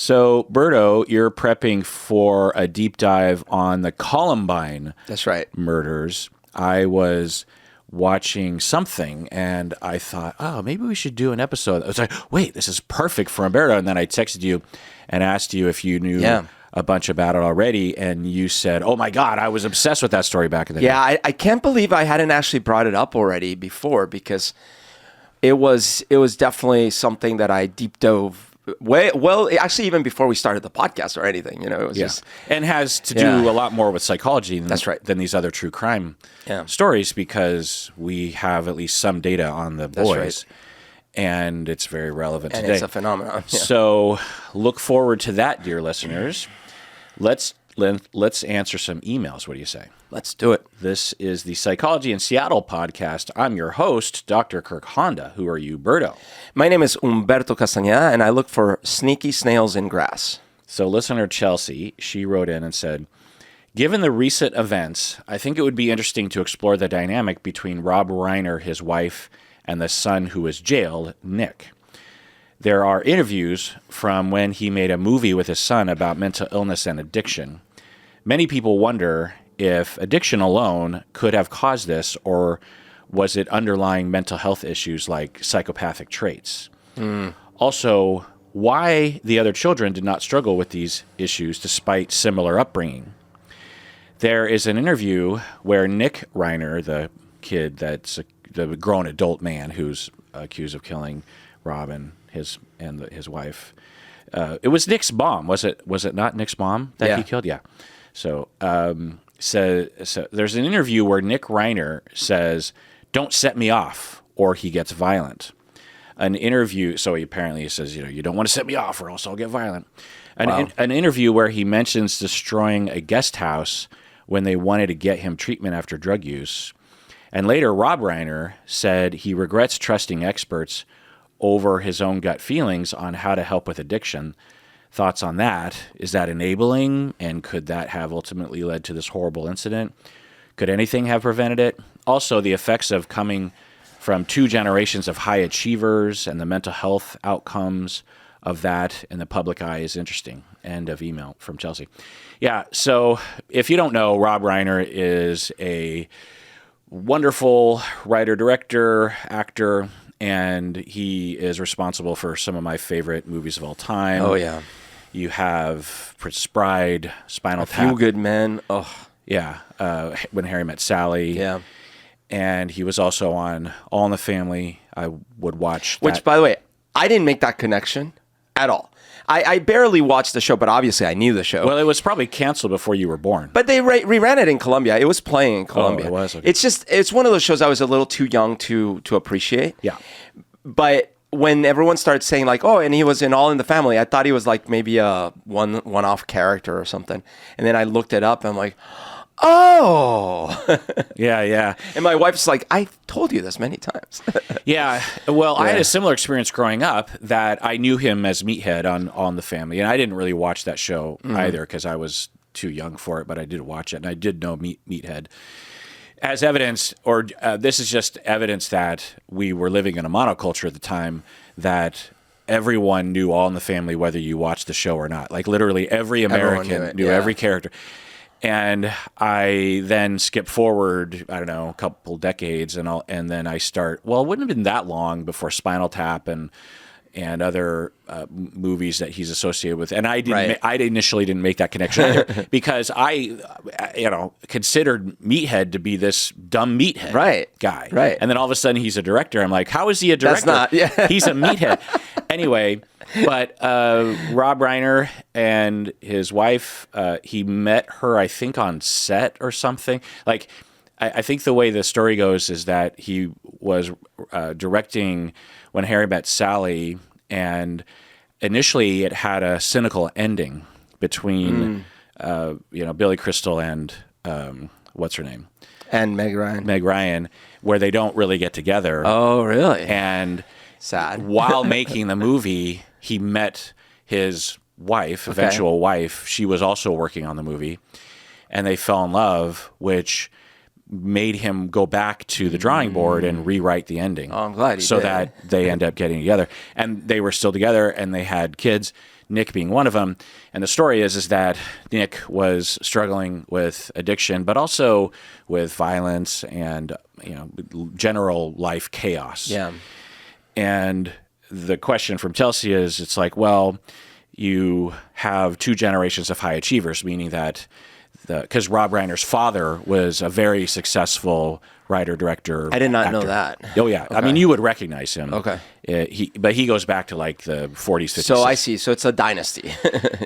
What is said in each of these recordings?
So, Berto, you're prepping for a deep dive on the Columbine That's right. murders. I was watching something and I thought, oh, maybe we should do an episode. I was like, wait, this is perfect for Humberto. And then I texted you and asked you if you knew a bunch about it already. And you said, oh my God, I was obsessed with that story back in the day. Yeah, I can't believe I hadn't actually brought it up already before, because it was definitely something that I deep dove actually even before we started the podcast or anything, it was just, and has to do a lot more with psychology than these other true crime stories, because we have at least some data on the boys. And it's very relevant today. It's a phenomenon. Yeah. So look forward to that, dear listeners. Let's answer some emails. What do you say? Let's do it. This is the Psychology in Seattle podcast. I'm your host, Dr. Kirk Honda. Who are you, Berto? My name is Humberto Castañeda, and I look for sneaky snails in grass. So listener Chelsea, she wrote in and said, given the recent events, I think it would be interesting to explore the dynamic between Rob Reiner, his wife, and the son who was jailed, Nick. There are interviews from when he made a movie with his son about mental illness and addiction. Many people wonder if addiction alone could have caused this, or was it underlying mental health issues like psychopathic traits? Also, why the other children did not struggle with these issues despite similar upbringing. There is an interview where Nick Reiner, the kid that's the grown adult man who's accused of killing Rob and his wife. It was Nick's mom. Was it not Nick's mom that he killed? Yeah. So there's an interview where Nick Reiner says, "Don't set me off," or he gets violent. An interview. So he apparently says, you don't want to set me off, or else I'll get violent. An interview where he mentions destroying a guest house when they wanted to get him treatment after drug use. And later, Rob Reiner said he regrets trusting experts over his own gut feelings on how to help with addiction. Thoughts on that? Is that enabling? And could that have ultimately led to this horrible incident? Could anything have prevented it? Also, the effects of coming from two generations of high achievers and the mental health outcomes of that in the public eye is interesting. End of email from Chelsea. Yeah, so if you don't know, Rob Reiner is a wonderful writer, director, actor, and he is responsible for some of my favorite movies of all time. Oh, yeah. You have Princess Bride, Spinal Tap. A Few Good Men. Oh. Yeah, When Harry Met Sally. Yeah. And he was also on All in the Family. I would watch that. Which, by the way, I didn't make that connection at all. I barely watched the show, but obviously I knew the show. Well, it was probably canceled before you were born. But they reran it in Colombia. It was playing in Colombia. Oh, it was? Okay. It's one of those shows I was a little too young to appreciate. Yeah. But when everyone started saying like, oh, and he was in All in the Family, I thought he was like maybe a one-off character or something. And then I looked it up and I'm like, oh. Yeah. And my wife's like, I told you this many times. Yeah. Well, I had a similar experience growing up that I knew him as Meathead on the Family. And I didn't really watch that show either because I was too young for it, but I did watch it. And I did know Meathead. As evidence, or this is just evidence that we were living in a monoculture at the time, that everyone knew All in the Family whether you watched the show or not. Like literally every American knew every character. And I then skip forward, I don't know, a couple decades, and then I start. Well, it wouldn't have been that long before Spinal Tap and other movies that he's associated with. And I didn't. I initially didn't make that connection either because I considered Meathead to be this dumb meathead guy. Right. And then all of a sudden he's a director. I'm like, how is he a director? That's not. He's a meathead. Anyway. But Rob Reiner and his wife, he met her, I think, on set or something. Like, I think the way the story goes is that he was directing When Harry Met Sally, and initially it had a cynical ending between, Billy Crystal and what's her name? And Meg Ryan. Where they don't really get together. Oh, really? And sad. While making the movie, he met his wife, eventual wife. She was also working on the movie, and they fell in love, which made him go back to the drawing board and rewrite the ending. Oh, I'm glad he so did. that they end up getting together. And they were still together, and they had kids. Nick being one of them. And the story is that Nick was struggling with addiction, but also with violence and general life chaos. Yeah. And the question from Chelsea is, it's like, well, you have two generations of high achievers, meaning that because Rob Reiner's father was a very successful writer, director. I did not actor. know that. Oh yeah, okay. I mean, you would recognize him. Okay. But he goes back to like the 40s, 50s. So I see. So it's a dynasty.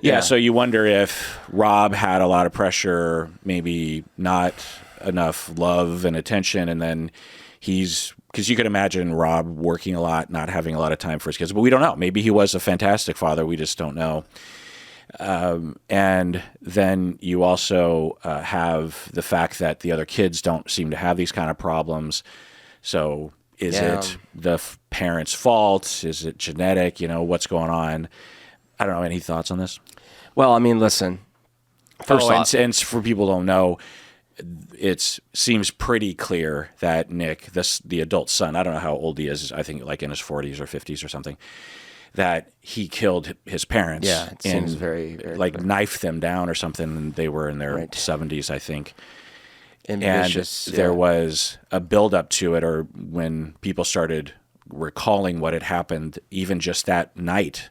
Yeah. So you wonder if Rob had a lot of pressure, maybe not enough love and attention, and then because you could imagine Rob working a lot, not having a lot of time for his kids. But we don't know. Maybe he was a fantastic father. We just don't know. And then you also have the fact that the other kids don't seem to have these kind of problems. So is it the parents' fault? Is it genetic? What's going on? I don't know. Any thoughts on this? Well, I mean, listen. First off, and for people who don't know, it seems pretty clear that Nick, the adult son, I don't know how old he is. I think like in his 40s or 50s or something, that he killed his parents. Yeah, it seems very, very like clear. Knifed them down or something. And they were in their 70s, I think. Ambitious, and there was a build-up to it, or when people started recalling what had happened, even just that night.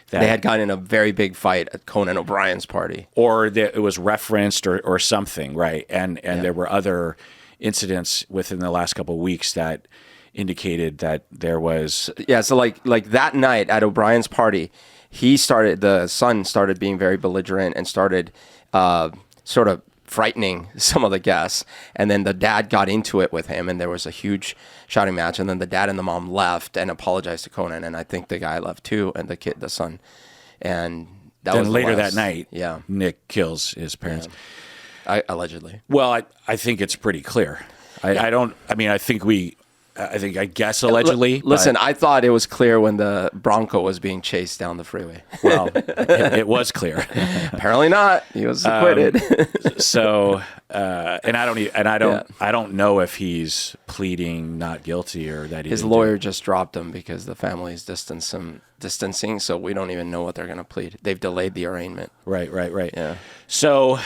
They had gotten in a very big fight at Conan O'Brien's party. Or it was referenced or something, right? And there were other incidents within the last couple of weeks that indicated that there was... Yeah, so like that night at O'Brien's party, the son started being very belligerent and started sort of frightening some of the guests. And then the dad got into it with him, and there was a huge shouting match. And then the dad and the mom left and apologized to Conan. And I think the guy left too, and the son. And that was later that night, yeah, Nick kills his parents. Yeah. Allegedly. Well, I think it's pretty clear. I guess allegedly. Listen, I thought it was clear when the Bronco was being chased down the freeway. Well, it was clear. Apparently not. He was acquitted. I don't know if he's pleading not guilty or that his lawyer just dropped him because the family is distancing. So we don't even know what they're going to plead. They've delayed the arraignment. Right. Yeah. So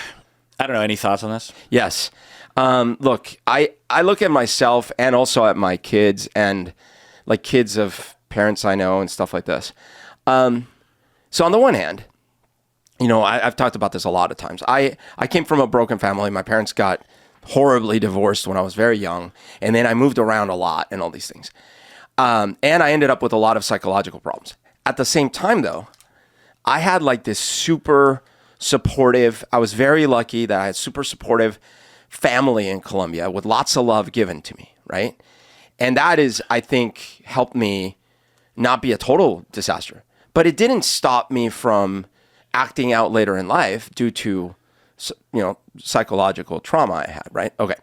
I don't know. Any thoughts on this? Yes. Look, I look at myself and also at my kids and like kids of parents I know and stuff like this. So on the one hand, I've talked about this a lot of times. I came from a broken family. My parents got horribly divorced when I was very young. And then I moved around a lot and all these things. And I ended up with a lot of psychological problems. At the same time, though, I had like this super supportive, I was very lucky that I had super supportive family in Colombia with lots of love given to me, right? And that is, I think, helped me not be a total disaster. But it didn't stop me from acting out later in life due to, psychological trauma I had, right? Okay.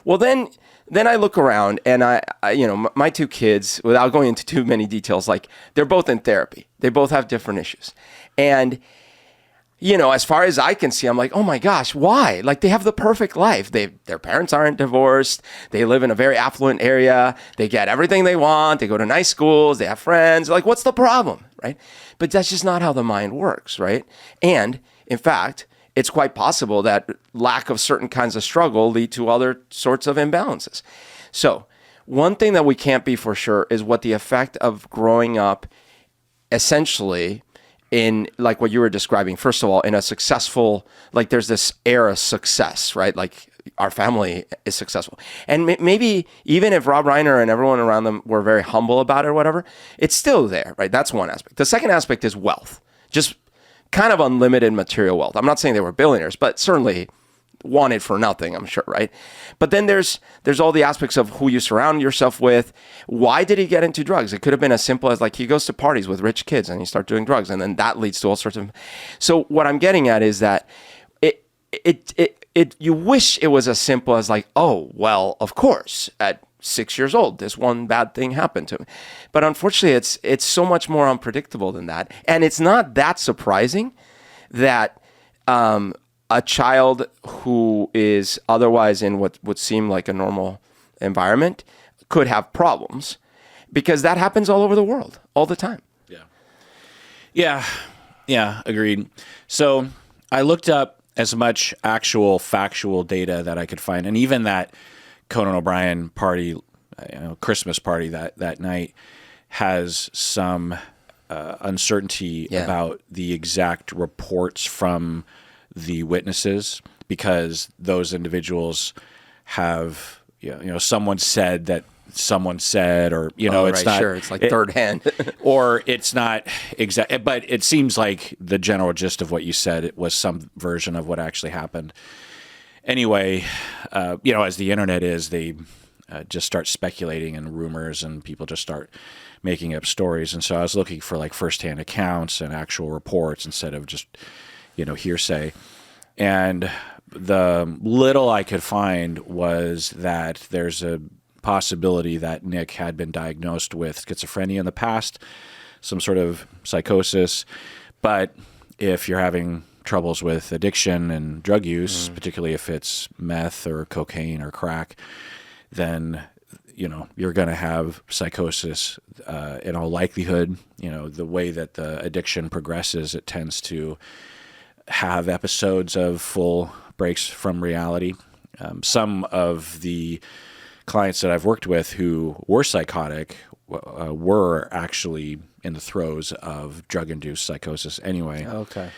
Well, then I look around and my two kids, without going into too many details, like they're both in therapy. They both have different issues. And as far as I can see, I'm like, oh my gosh, why? Like they have the perfect life. Their parents aren't divorced. They live in a very affluent area. They get everything they want. They go to nice schools. They have friends. Like, what's the problem, right? But that's just not how the mind works, right? And in fact, it's quite possible that lack of certain kinds of struggle lead to other sorts of imbalances. So one thing that we can't be for sure is what the effect of growing up essentially in like what you were describing, first of all, in a successful, like there's this air of success, right? Like our family is successful. And maybe even if Rob Reiner and everyone around them were very humble about it or whatever, it's still there, right? That's one aspect. The second aspect is wealth, just kind of unlimited material wealth. I'm not saying they were billionaires, but certainly wanted for nothing, I'm sure, right? But then there's all the aspects of who you surround yourself with. Why did he get into drugs? It could have been as simple as like he goes to parties with rich kids and he starts doing drugs, and then that leads to all sorts of. So what I'm getting at is that you wish it was as simple as like, oh well, of course, at 6 years old, this one bad thing happened to me. But unfortunately, it's so much more unpredictable than that, and it's not that surprising that. A child who is otherwise in what would seem like a normal environment could have problems because that happens all over the world all the time. Yeah. Yeah, agreed. So I looked up as much actual factual data that I could find, and even that Conan O'Brien party, Christmas party that night, has some uncertainty about the exact reports from the witnesses, because those individuals have, someone said that someone said, or it's not sure, it's like third hand, or it's not exact, but it seems like the general gist of what you said, it was some version of what actually happened. Anyway, as the internet is, they just start speculating and rumors, and people just start making up stories. And so I was looking for like firsthand accounts and actual reports instead of just hearsay. And the little I could find was that there's a possibility that Nick had been diagnosed with schizophrenia in the past, some sort of psychosis. But if you're having troubles with addiction and drug use, particularly if it's meth or cocaine or crack, then you're going to have psychosis in all likelihood. The way that the addiction progresses, it tends to have episodes of full breaks from reality. Some of the clients that I've worked with who were psychotic were actually in the throes of drug-induced psychosis anyway. Okay.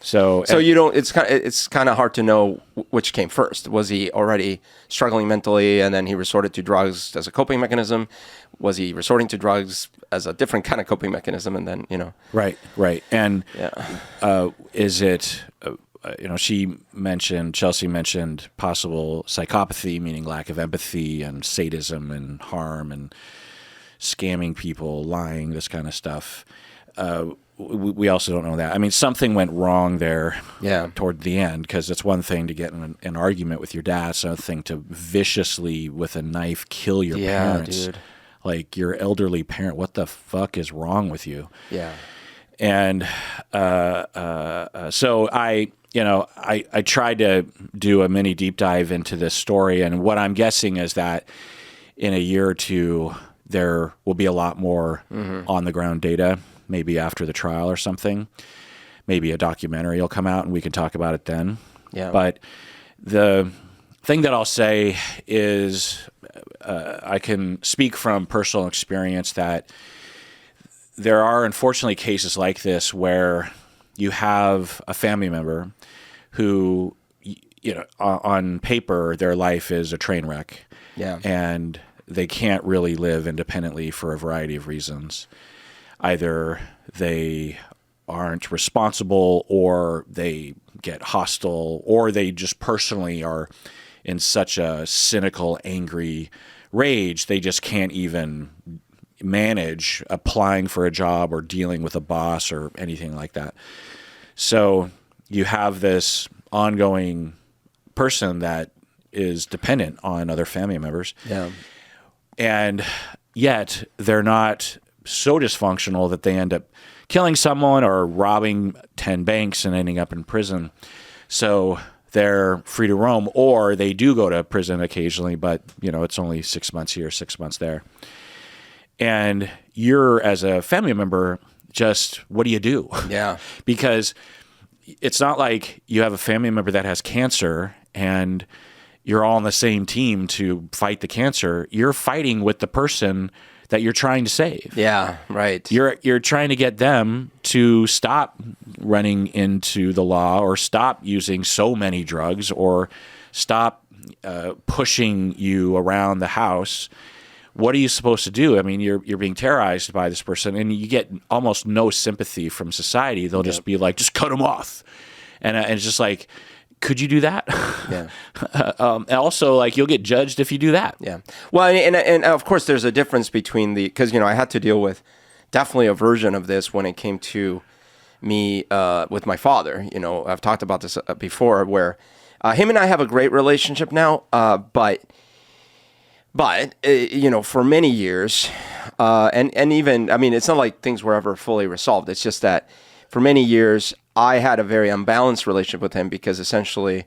So you don't. It's kind of hard to know which came first. Was he already struggling mentally, and then he resorted to drugs as a coping mechanism? Was he resorting to drugs as a different kind of coping mechanism, and then Right. And is it? Chelsea mentioned possible psychopathy, meaning lack of empathy and sadism and harm and scamming people, lying, this kind of stuff. We also don't know that. I mean, something went wrong there toward the end, because it's one thing to get in an argument with your dad. It's another thing to viciously, with a knife, kill your parents. Dude. Like your elderly parent. What the fuck is wrong with you? Yeah. And so I tried to do a mini deep dive into this story. And what I'm guessing is that in a year or two, there will be a lot more on the ground data. Maybe after the trial or something. Maybe a documentary will come out and we can talk about it then. Yeah. But the thing that I'll say is I can speak from personal experience that there are unfortunately cases like this where you have a family member who, on paper, their life is a train wreck. Yeah. And they can't really live independently for a variety of reasons. Either they aren't responsible, or they get hostile, or they just personally are in such a cynical, angry rage, they just can't even manage applying for a job or dealing with a boss or anything like that. So you have this ongoing person that is dependent on other family members. Yeah. And yet they're not so dysfunctional that they end up killing someone or robbing 10 banks and ending up in prison. So they're free to roam, or they do go to prison occasionally, but it's only 6 months here, 6 months there. And you're, as a family member, just, what do you do? Yeah. Because it's not like you have a family member that has cancer and you're all on the same team to fight the cancer. You're fighting with the person that you're trying to save. Yeah, right. You're trying to get them to stop running into the law, or stop using so many drugs, or stop pushing you around the house. What are you supposed to do? I mean, you're being terrorized by this person, and you get almost no sympathy from society. They'll just be like, just cut them off. And it's just like, could you do that? Yeah. And also, like, you'll get judged if you do that. Yeah. Well, and of course, there's a difference between because I had to deal with definitely a version of this when it came to me with my father. I've talked about this before, where him and I have a great relationship now, but for many years, and even, I mean, it's not like things were ever fully resolved. It's just that for many years, I had a very unbalanced relationship with him, because essentially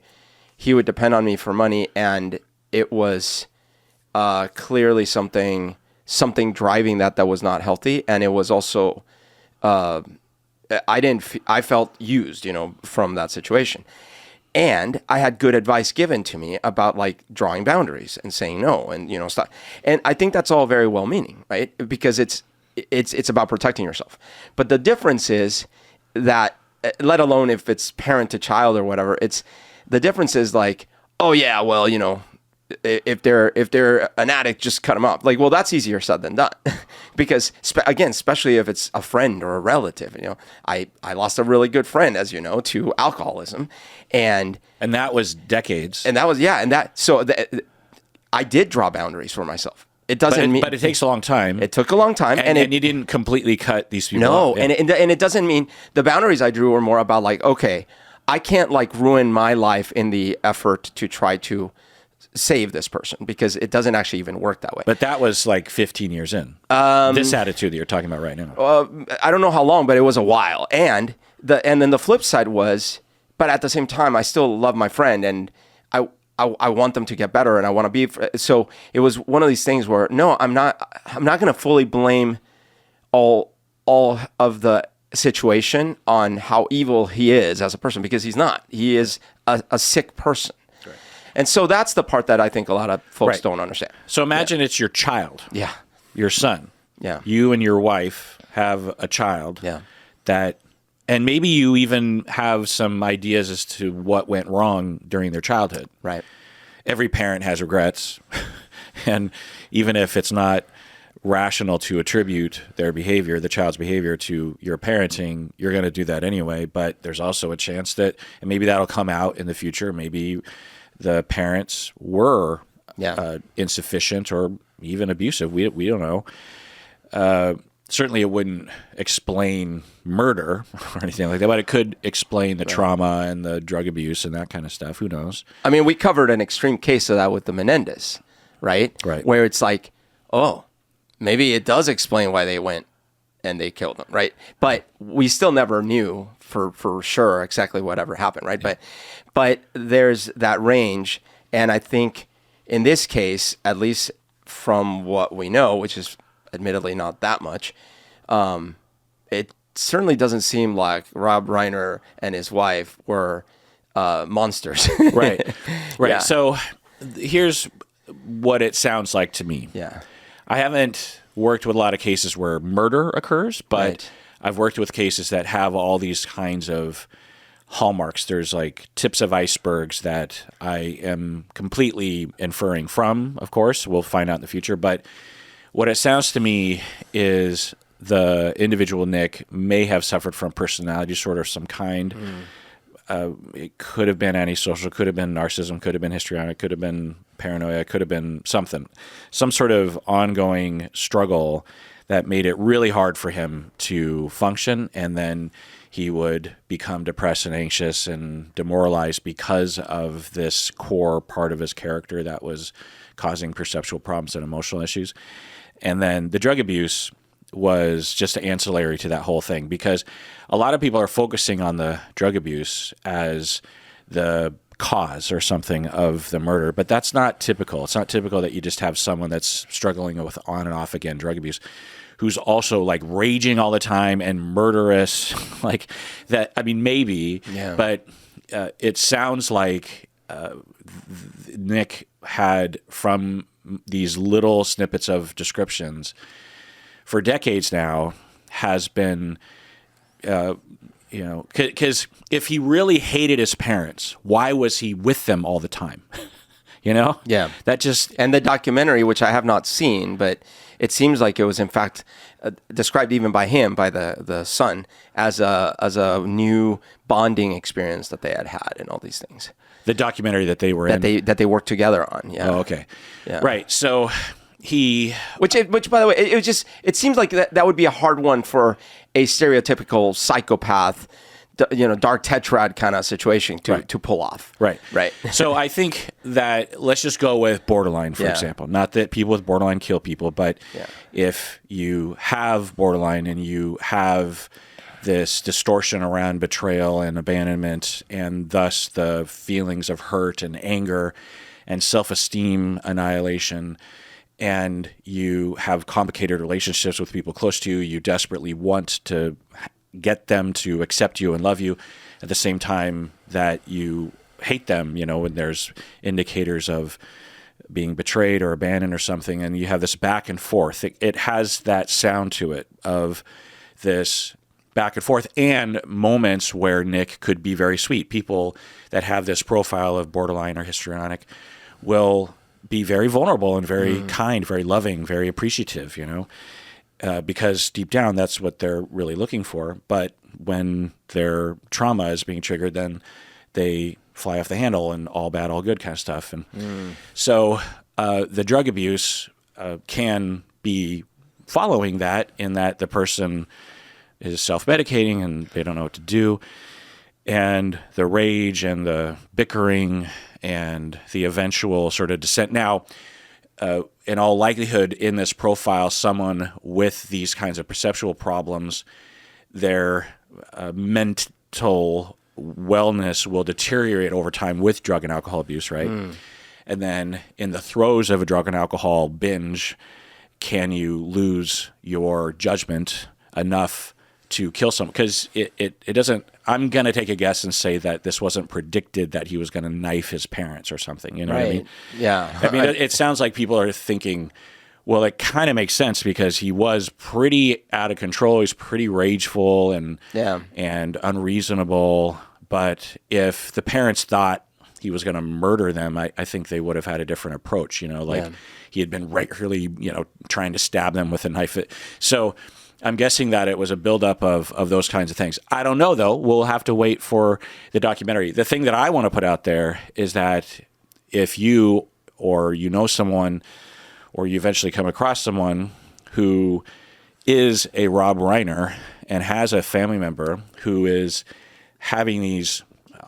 he would depend on me for money, and it was clearly something driving that was not healthy. And it was also I felt used, from that situation. And I had good advice given to me about like drawing boundaries and saying no and, stuff. And I think that's all very well meaning, right? Because it's about protecting yourself. But the difference is that, let alone if it's parent to child or whatever, the difference is like, oh yeah, well, if they're an addict, just cut them off. Like, well, that's easier said than done, because again, especially if it's a friend or a relative. I lost a really good friend, as you know, to alcoholism, and that was decades. And that was I did draw boundaries for myself. It doesn't mean, but it takes a long time. It took a long time, and you didn't completely cut these people. No, off. Yeah. and it doesn't mean the boundaries I drew were more about like, okay, I can't like ruin my life in the effort to try to save this person, because it doesn't actually even work that way. But that was like 15 years in. This attitude that you're talking about right now. I don't know how long, but it was a while. And then the flip side was, but at the same time, I still love my friend, and I want them to get better, and I want to be. So it was one of these things where, no, I'm not going to fully blame all of the situation on how evil he is as a person, because he's not. He is a sick person. And so that's the part that I think a lot of folks don't understand. So imagine it's your child. Yeah. Your son. Yeah. You and your wife have a child. Yeah. And maybe you even have some ideas as to what went wrong during their childhood. Right. Every parent has regrets. And even if it's not rational to attribute the child's behavior to your parenting, you're going to do that anyway. But there's also a chance that, and maybe that'll come out in the future, maybe the parents were insufficient or even abusive. We don't know. Certainly it wouldn't explain murder or anything like that, but it could explain the trauma and the drug abuse and that kind of stuff. Who knows? I mean, we covered an extreme case of that with the Menendez, right? Right. Where it's like, oh, maybe it does explain why they went and they killed him, right? But we still never knew for sure exactly whatever happened, right? Yeah. But there's that range, and I think in this case, at least from what we know, which is admittedly not that much, it certainly doesn't seem like Rob Reiner and his wife were monsters. Right. Yeah. So here's what it sounds like to me. Yeah. I haven't worked with a lot of cases where murder occurs, but I've worked with cases that have all these kinds of hallmarks. There's like tips of icebergs that I am completely inferring from, of course. We'll find out in the future. But what it sounds to me is the individual, Nick, may have suffered from personality disorder of some kind. It could have been antisocial, could have been narcissism, could have been histrionic, could have been paranoia, could have been something. Some sort of ongoing struggle that made it really hard for him to function, and then he would become depressed and anxious and demoralized because of this core part of his character that was causing perceptual problems and emotional issues. And then the drug abuse was just ancillary to that whole thing, because a lot of people are focusing on the drug abuse as the cause or something of the murder, but that's not typical. It's not typical that you just have someone that's struggling with on and off again drug abuse who's also like raging all the time and murderous like that. I mean, maybe, but it sounds like Nick had, from these little snippets of descriptions for decades now, has been, because if he really hated his parents, why was he with them all the time? Yeah. That just... And the documentary, which I have not seen, but it seems like it was in fact described even by him, by the son, as a new bonding experience that they had and all these things. The documentary that they were in. That they worked together on. Yeah. Oh, okay. Yeah. Right. So he... Which by the way, it seems like that would be a hard one for a stereotypical psychopath, dark tetrad kind of situation to pull off. Right. Right. So I think that, let's just go with borderline, for example. Not that people with borderline kill people, but if you have borderline and you have this distortion around betrayal and abandonment, and thus the feelings of hurt and anger and self-esteem annihilation, and you have complicated relationships with people close to you, you desperately want to get them to accept you and love you at the same time that you hate them, when there's indicators of being betrayed or abandoned or something, and you have this back and forth. It has that sound to it of this back and forth, and moments where Nick could be very sweet. People that have this profile of borderline or histrionic will be very vulnerable and very kind, very loving, very appreciative, because deep down that's what they're really looking for. But when their trauma is being triggered, then they fly off the handle and all bad, all good kind of stuff. And so the drug abuse can be following that, in that the person is self-medicating and they don't know what to do. And the rage and the bickering and the eventual sort of descent. Now, in all likelihood, in this profile, someone with these kinds of perceptual problems, their mental wellness will deteriorate over time with drug and alcohol abuse, right? And then in the throes of a drug and alcohol binge, can you lose your judgment enough to kill someone? Because it doesn't, I'm going to take a guess and say that this wasn't predicted that he was going to knife his parents or something. You know what I mean? Yeah. I mean, it sounds like people are thinking, well, it kind of makes sense because he was pretty out of control. He's pretty rageful and unreasonable. But if the parents thought he was going to murder them, I think they would have had a different approach. He had been regularly, trying to stab them with a knife. So I'm guessing that it was a buildup of those kinds of things. I don't know, though. We'll have to wait for the documentary. The thing that I want to put out there is that if you or someone, or you eventually come across someone who is a Rob Reiner and has a family member who is having these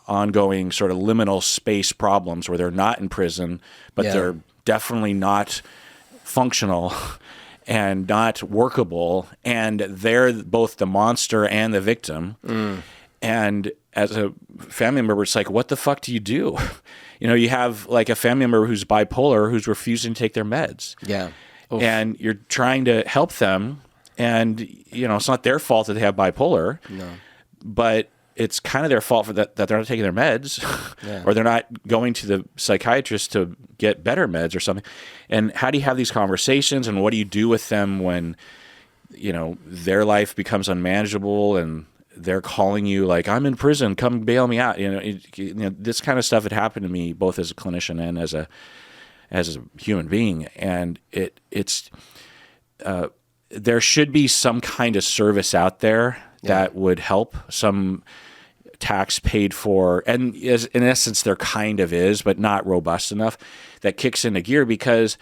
ongoing sort of liminal space problems where they're not in prison, but they're definitely not functional and not workable, and they're both the monster and the victim. And as a family member, it's like, what the fuck do? You have like a family member who's bipolar who's refusing to take their meds. Yeah. Oof. And you're trying to help them, and it's not their fault that they have bipolar. No. But it's kind of their fault that they're not taking their meds or they're not going to the psychiatrist to get better meds or something. And how do you have these conversations, and what do you do with them when, their life becomes unmanageable and they're calling you like, I'm in prison, come bail me out. This kind of stuff had happened to me both as a clinician and as a human being. And it's there should be some kind of service out there that would help, some tax paid for, and in essence there kind of is, but not robust enough, that kicks into gear, because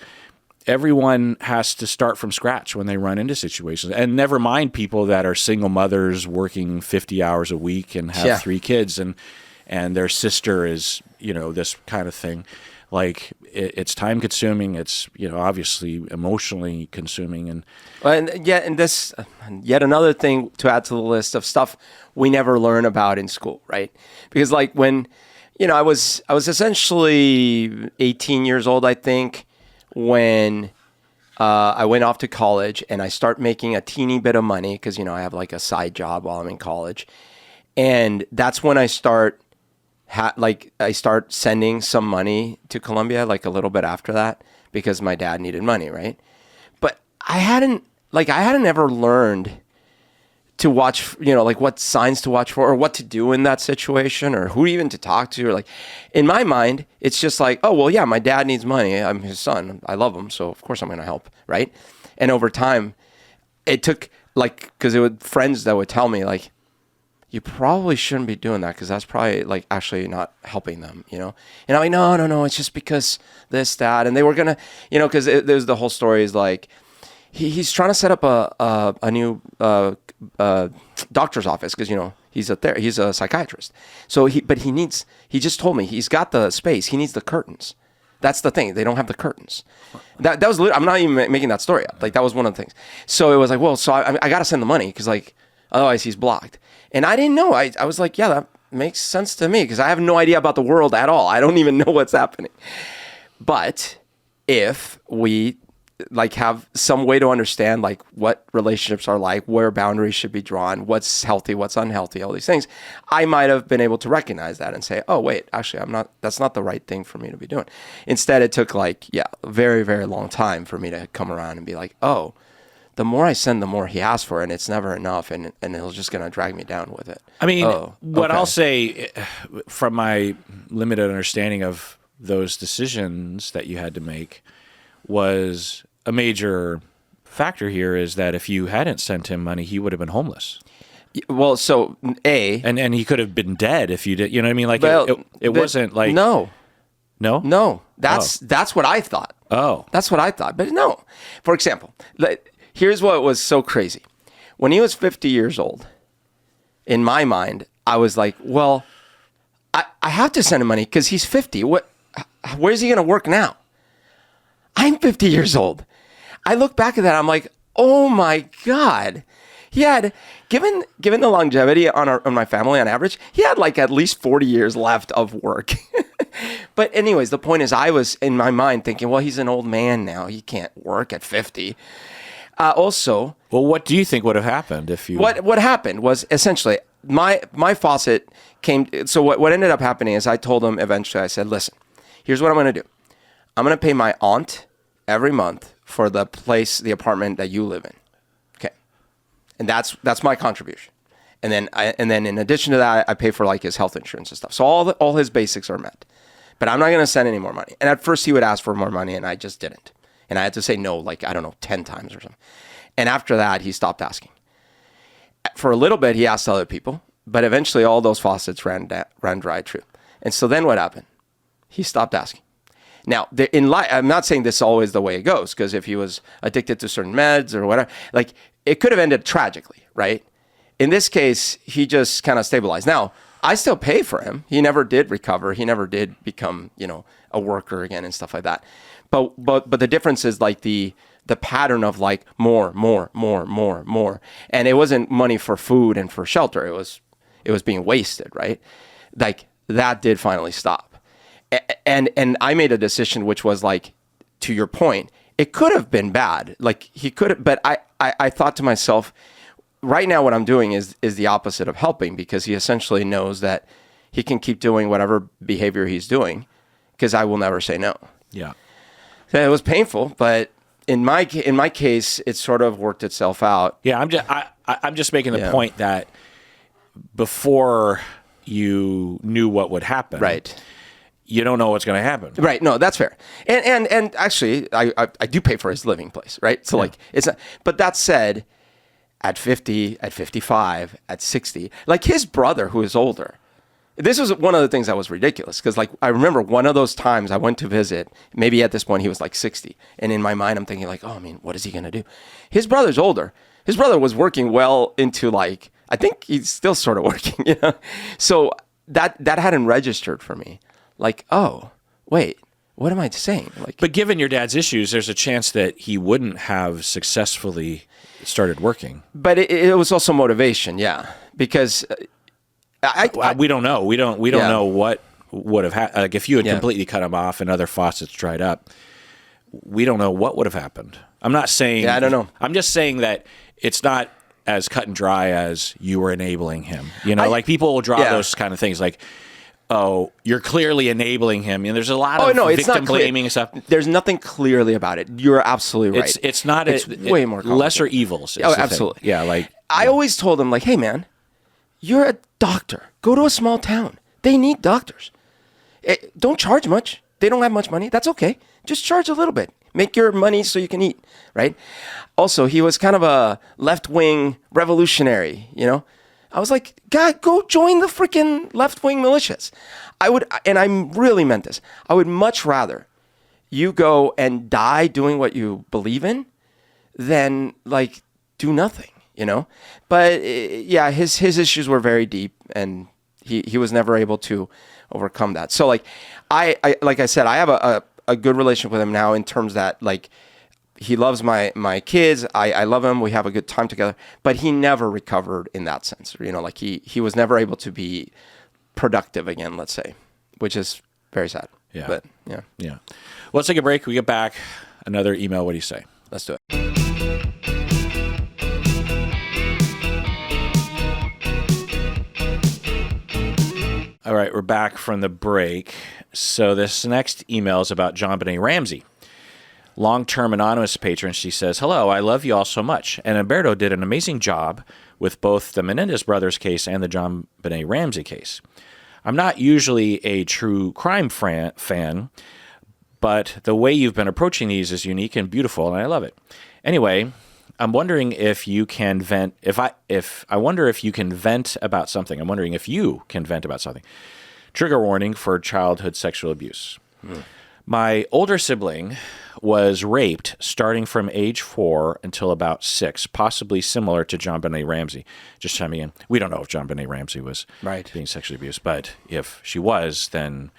everyone has to start from scratch when they run into situations. And never mind people that are single mothers working 50 hours a week and have 3 kids, and their sister is, this kind of thing. Like, it's time consuming. It's, obviously emotionally consuming. And this, yet another thing to add to the list of stuff we never learn about in school, right? Because like when, I was essentially 18 years old, I think, when I went off to college, and I start making a teeny bit of money because, I have like a side job while I'm in college. And that's when I start I start sending some money to Colombia, like a little bit after that, because my dad needed money, right? But I hadn't ever learned to watch, like what signs to watch for, or what to do in that situation, or who even to talk to, or like, in my mind, it's just like, oh, well, yeah, my dad needs money. I'm his son. I love him. So of course I'm going to help. Right. And over time it took cause it was friends that would tell me like, you probably shouldn't be doing that, because that's probably like actually not helping them, And I'm like, no, it's just because this, that. And they were going to, because there's the whole story is like, he's trying to set up a new doctor's office, because, he's a psychiatrist. So he just told me he's got the space. He needs the curtains. That's the thing. They don't have the curtains. That was I'm not even making that story up. Like, that was one of the things. So it was like, well, so I got to send the money, because like, otherwise he's blocked. And I didn't know. I was like, yeah, that makes sense to me, because I have no idea about the world at all. I don't even know what's happening. But if we like have some way to understand like what relationships are like, where boundaries should be drawn, what's healthy, what's unhealthy, all these things, I might have been able to recognize that and say, oh wait, actually that's not the right thing for me to be doing. Instead, it took like, a very, very long time for me to come around and be like, oh, the more I send, the more he asks for, and it's never enough, and he's just going to drag me down with it. I mean, what I'll say from my limited understanding of those decisions that you had to make was a major factor here is that if you hadn't sent him money, he would have been homeless. Well, so and he could have been dead if you did. You know what I mean? Like it wasn't like no. That's what I thought. Oh, that's what I thought. But no, for example, here's what was so crazy. When he was 50 years old, in my mind, I was like, well, I have to send him money because he's 50. Where's he going to work now? I'm 50 years old. I look back at that, I'm like, oh my God. He had, given the longevity on my family on average, he had like at least 40 years left of work. But anyways, the point is I was in my mind thinking, well, he's an old man now. He can't work at 50. Also, well, what do you think would have happened if you? What happened was essentially my faucet came. So what ended up happening is I told him eventually. I said, "Listen, here's what I'm going to do. I'm going to pay my aunt every month for the apartment that you live in. Okay, and that's my contribution. And then in addition to that, I pay for like his health insurance and stuff. So all his basics are met. But I'm not going to send any more money. And at first he would ask for more money, and I just didn't. And I had to say no, like, I don't know, 10 times or something. And after that, he stopped asking. For a little bit, he asked other people, but eventually all those faucets ran dry too. And so then what happened? He stopped asking. Now, in life, I'm not saying this is always the way it goes, because if he was addicted to certain meds or whatever, like, it could have ended tragically, right? In this case, he just kind of stabilized. Now, I still pay for him. He never did recover. He never did become, a worker again and stuff like that. But the difference is like the pattern of like more. And it wasn't money for food and for shelter. It was being wasted, right? Like that did finally stop. And I made a decision which was like, to your point, it could have been bad. Like he could have, but I thought to myself, right now what I'm doing is the opposite of helping, because he essentially knows that he can keep doing whatever behavior he's doing because I will never say no. Yeah. It was painful, but in my case, it sort of worked itself out. Yeah, I'm just making the point that before you knew what would happen, right? You don't know what's going to happen, right? No, that's fair. And actually, I do pay for his living place, right? So like it's not, but that said, at 50, at 55, at 60, like his brother who is older. This was one of the things that was ridiculous, because like I remember one of those times I went to visit, maybe at this point he was like 60. And in my mind, I'm thinking like, oh, I mean, what is he going to do? His brother's older. His brother was working well into like, I think he's still sort of working, So that hadn't registered for me. Like, oh, wait, what am I saying? Like, but given your dad's issues, there's a chance that he wouldn't have successfully started working. But it was also motivation, because we don't know. We don't know what would have happened. Like if you had completely cut him off and other faucets dried up, we don't know what would have happened. I'm not saying. I don't know. I'm just saying that it's not as cut and dry as you were enabling him. Like people will draw those kind of things like, oh, you're clearly enabling him. And there's a lot of victim blaming and stuff. There's nothing clearly about it. You're absolutely right. It's not. It's way more complicated. Lesser evils. Oh, absolutely. Thing. Yeah, like I always told him, like, hey, man, you're a doctor. Go to a small town. They need doctors. Don't charge much. They don't have much money. That's okay. Just charge a little bit. Make your money so you can eat, right? Also, he was kind of a left-wing revolutionary, I was like, God, go join the freaking left-wing militias. And I really meant this, I would much rather you go and die doing what you believe in than like do nothing, But his issues were very deep, and he was never able to overcome that. So like like I said, I have a good relationship with him now in terms that like he loves my kids. I love him. We have a good time together. But he never recovered in that sense. Like he was never able to be productive again, let's say, which is very sad. Yeah. But yeah. Well, let's take a break. We get back. another email. What do you say? Let's do it. All right, we're back from the break. So this next email is about JonBenet Ramsey. Long-term anonymous patron, she says, "Hello, I love you all so much. And Humberto did an amazing job with both the Menendez brothers case and the JonBenet Ramsey case. I'm not usually a true crime fan, but the way you've been approaching these is unique and beautiful, and I love it. Anyway, I'm wondering if you can vent. I wonder if you can vent about something. I'm wondering if you can vent about something. Trigger warning for childhood sexual abuse. My older sibling was raped starting from age 4 until about 6, possibly similar to JonBenet Ramsey." Just chiming in. We don't know if JonBenet Ramsey was being sexually abused, but if she was, then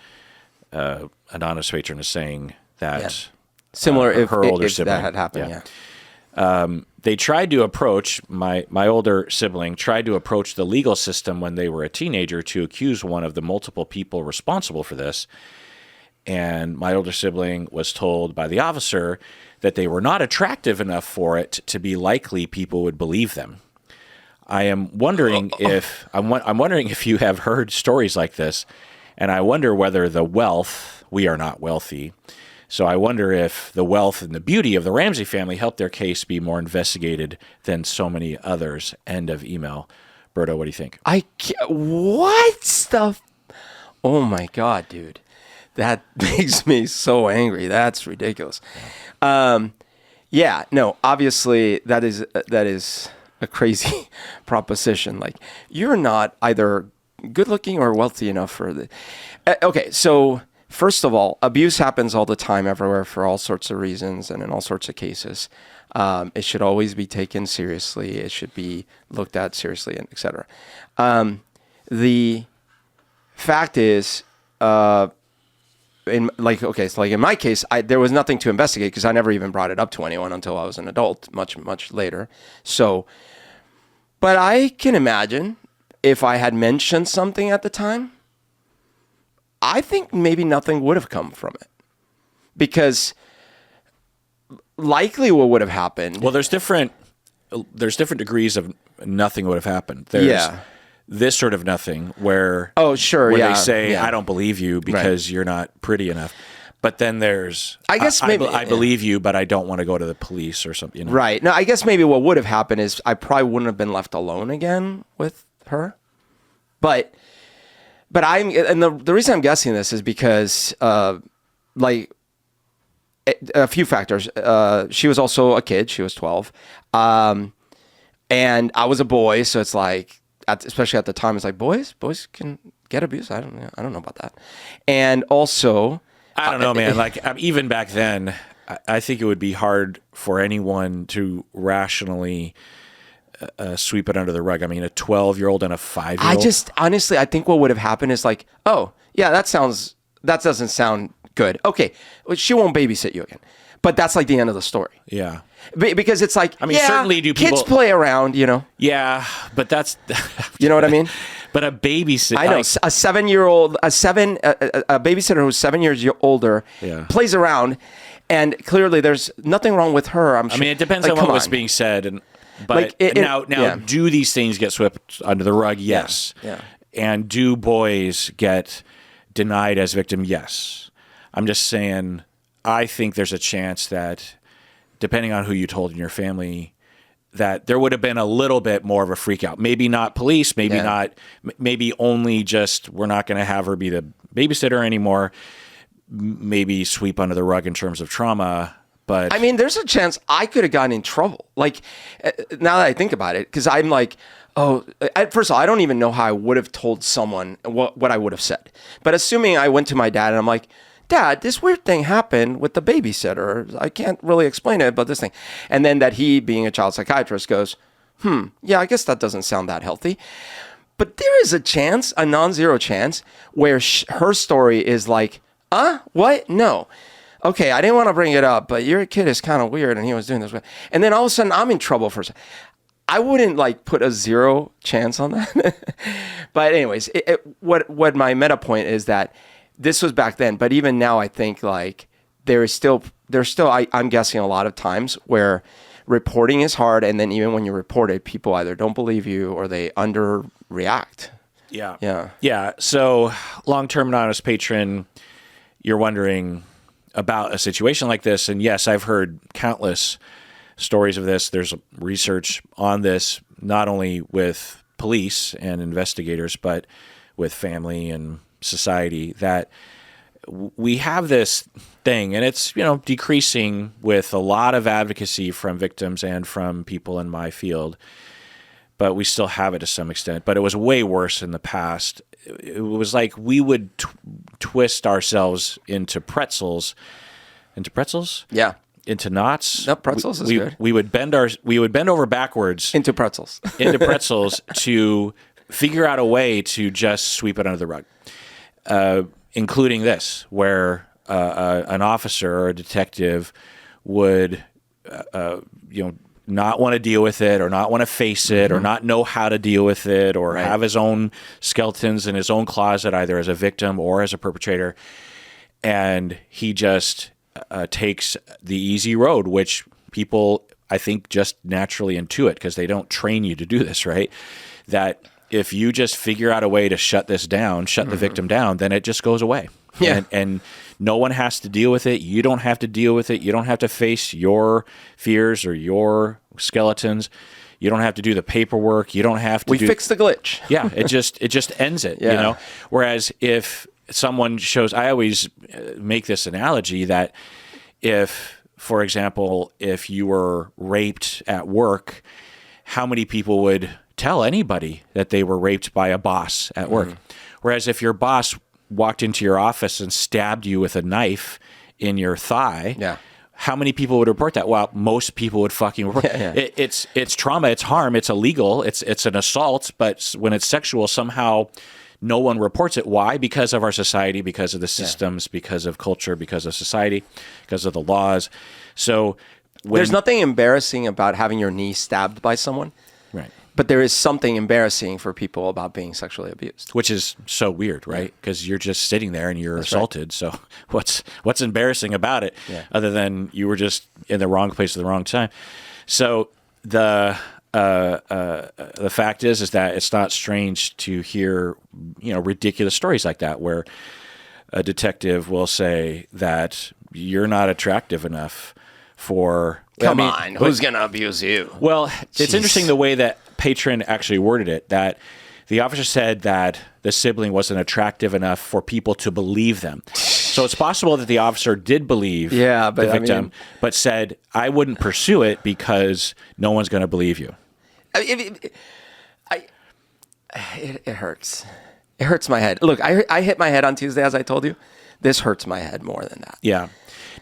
anonymous patron is saying that similar if her older if sibling that had happened. they tried to approach my older sibling tried to approach the legal system when they were a teenager to accuse one of the multiple people responsible for this. And my older sibling was told by the officer that they were not attractive enough for it to be likely people would believe them. I am wondering if I'm wondering if you have heard stories like this, and I wonder whether the wealth, we are not wealthy, so I wonder if the wealth and the beauty of the Ramsey family helped their case be more investigated than so many others. End of email. Berto, what do you think? What stuff? Oh my God, dude. That makes me so angry. That's ridiculous. No, obviously that is a crazy proposition. Like, you're not either good looking or wealthy enough for the. Okay, so first of all, abuse happens all the time, everywhere, for all sorts of reasons and in all sorts of cases. It should always be taken seriously. It should be looked at seriously, and etc. The fact is, in my case, there was nothing to investigate because I never even brought it up to anyone until I was an adult, much, much later. So, but I can imagine if I had mentioned something at the time, I think maybe nothing would have come from it, because likely what would have happened. Well, there's different degrees of nothing would have happened. There's this sort of nothing where they say, I don't believe you because you're not pretty enough. But then there's, I guess maybe I believe you, but I don't want to go to the police or something. You know? Right. No, I guess maybe what would have happened is I probably wouldn't have been left alone again with her. But the reason I'm guessing this is because, a few factors. She was also a kid. She was 12. And I was a boy. So it's like, especially at the time, it's like boys can get abused. I don't know about that. And also, I don't know, man. Like, even back then, I think it would be hard for anyone to rationally sweep it under the rug. I mean, a 12-year-old and a 5-year-old. Honestly, I think what would have happened is like, oh yeah, that doesn't sound good. Okay, well, she won't babysit you again. But that's like the end of the story. Yeah. Because it's like, certainly do people... kids play around, you know? Yeah, but that's... You know what I mean? But a babysitter... I know, a 7-year-old, a babysitter who's 7 years older plays around, and clearly there's nothing wrong with her, I'm sure. I mean, it depends on what was being said. But now, do these things get swept under the rug? Yes. Yeah. And do boys get denied as victim? Yes. I'm just saying... I think there's a chance that, depending on who you told in your family, that there would have been a little bit more of a freak out. Maybe not police, maybe not, maybe only just we're not going to have her be the babysitter anymore. Maybe sweep under the rug in terms of trauma. But I mean, there's a chance I could have gotten in trouble. Like, now that I think about it, because I'm like, first of all, I don't even know how I would have told someone what I would have said. But assuming I went to my dad and I'm like, Dad, this weird thing happened with the babysitter. I can't really explain it, but this thing. And then that he, being a child psychiatrist, goes, yeah, I guess that doesn't sound that healthy. But there is a chance, a non-zero chance, where her story is like, what? No. Okay, I didn't want to bring it up, but your kid is kind of weird, and he was doing this. And then all of a sudden, I'm in trouble for a second. I wouldn't put a 0 chance on that. But anyways, what my meta point is that this was back then, but even now I think there's still I'm guessing a lot of times where reporting is hard, and then even when you report it, people either don't believe you or they underreact. Yeah. So long-term anonymous patron, you're wondering about a situation like this, and yes, I've heard countless stories of this. There's research on this, not only with police and investigators, but with family and society, that we have this thing, and it's, decreasing with a lot of advocacy from victims and from people in my field, but we still have it to some extent. But it was way worse in the past. It was like we would twist ourselves into pretzels. Into pretzels? Yeah. Into knots. No, pretzels is good. We would bend over backwards into pretzels. Into pretzels to figure out a way to just sweep it under the rug. Including this, where an officer or a detective would, not want to deal with it, or not want to face it, or not know how to deal with it, or have his own skeletons in his own closet, either as a victim or as a perpetrator, and he just takes the easy road, which people, I think, just naturally intuit because they don't train you to do this, right? That if you just figure out a way to shut this down, shut the victim down, then it just goes away. Yeah. And no one has to deal with it. You don't have to deal with it. You don't have to face your fears or your skeletons. You don't have to do the paperwork. You don't have to We fixed the glitch. Yeah, it just ends it, Whereas if someone shows, I always make this analogy that if, for example, if you were raped at work, how many people would tell anybody that they were raped by a boss at work? Whereas if your boss walked into your office and stabbed you with a knife in your thigh, how many people would report that? Well, most people would fucking report. It's trauma, it's harm, it's illegal, it's an assault, but when it's sexual, somehow no one reports it. Why? Because of our society, because of the systems, because of culture, because of society, because of the laws. So there's nothing embarrassing about having your knee stabbed by someone. Right. But there is something embarrassing for people about being sexually abused. Which is so weird, right? Because you're just sitting there and you're assaulted. Right. So what's embarrassing about it other than you were just in the wrong place at the wrong time? So the fact is that it's not strange to hear, ridiculous stories like that, where a detective will say that you're not attractive enough for... Come on, who's going to abuse you? Well, it's interesting the way that Patron actually worded it, that the officer said that the sibling wasn't attractive enough for people to believe them. So it's possible that the officer did believe the victim, but said, I wouldn't pursue it because no one's going to believe you. It hurts. It hurts my head. Look, I hit my head on Tuesday, as I told you. This hurts my head more than that. Yeah.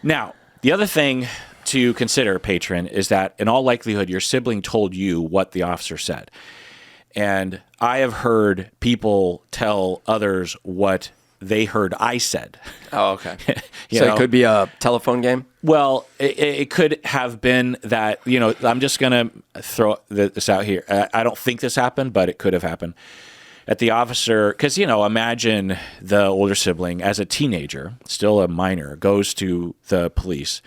Now, the other thing to consider, Patron, is that in all likelihood, your sibling told you what the officer said. And I have heard people tell others what they heard I said. Oh, okay. It could be a telephone game? Well, it could have been that, I'm just going to throw this out here. I don't think this happened, but it could have happened. At the officer, because, imagine the older sibling as a teenager, still a minor, goes to the police.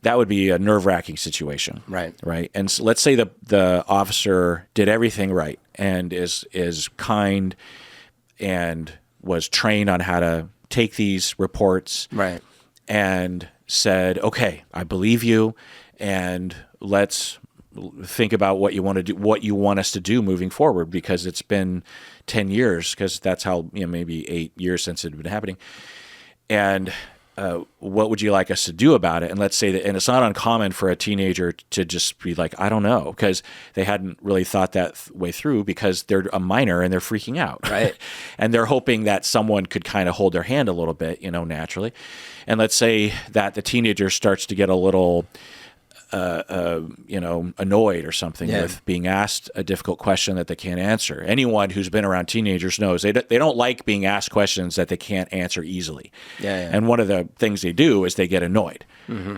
That would be a nerve-wracking situation. Right. Right. And so let's say the officer did everything right and is kind and was trained on how to take these reports. Right. And said, okay, I believe you, and let's think about what you want to do, what you want us to do moving forward, because it's been 10 years, because that's how, maybe 8 years since it had been happening. And what would you like us to do about it? And let's say that, and it's not uncommon for a teenager to just be like, I don't know, because they hadn't really thought that way through, because they're a minor and they're freaking out. Right. And they're hoping that someone could kind of hold their hand a little bit, naturally. And let's say that the teenager starts to get a little, annoyed or something with being asked a difficult question that they can't answer. Anyone who's been around teenagers knows they don't like being asked questions that they can't answer easily. And one of the things they do is they get annoyed.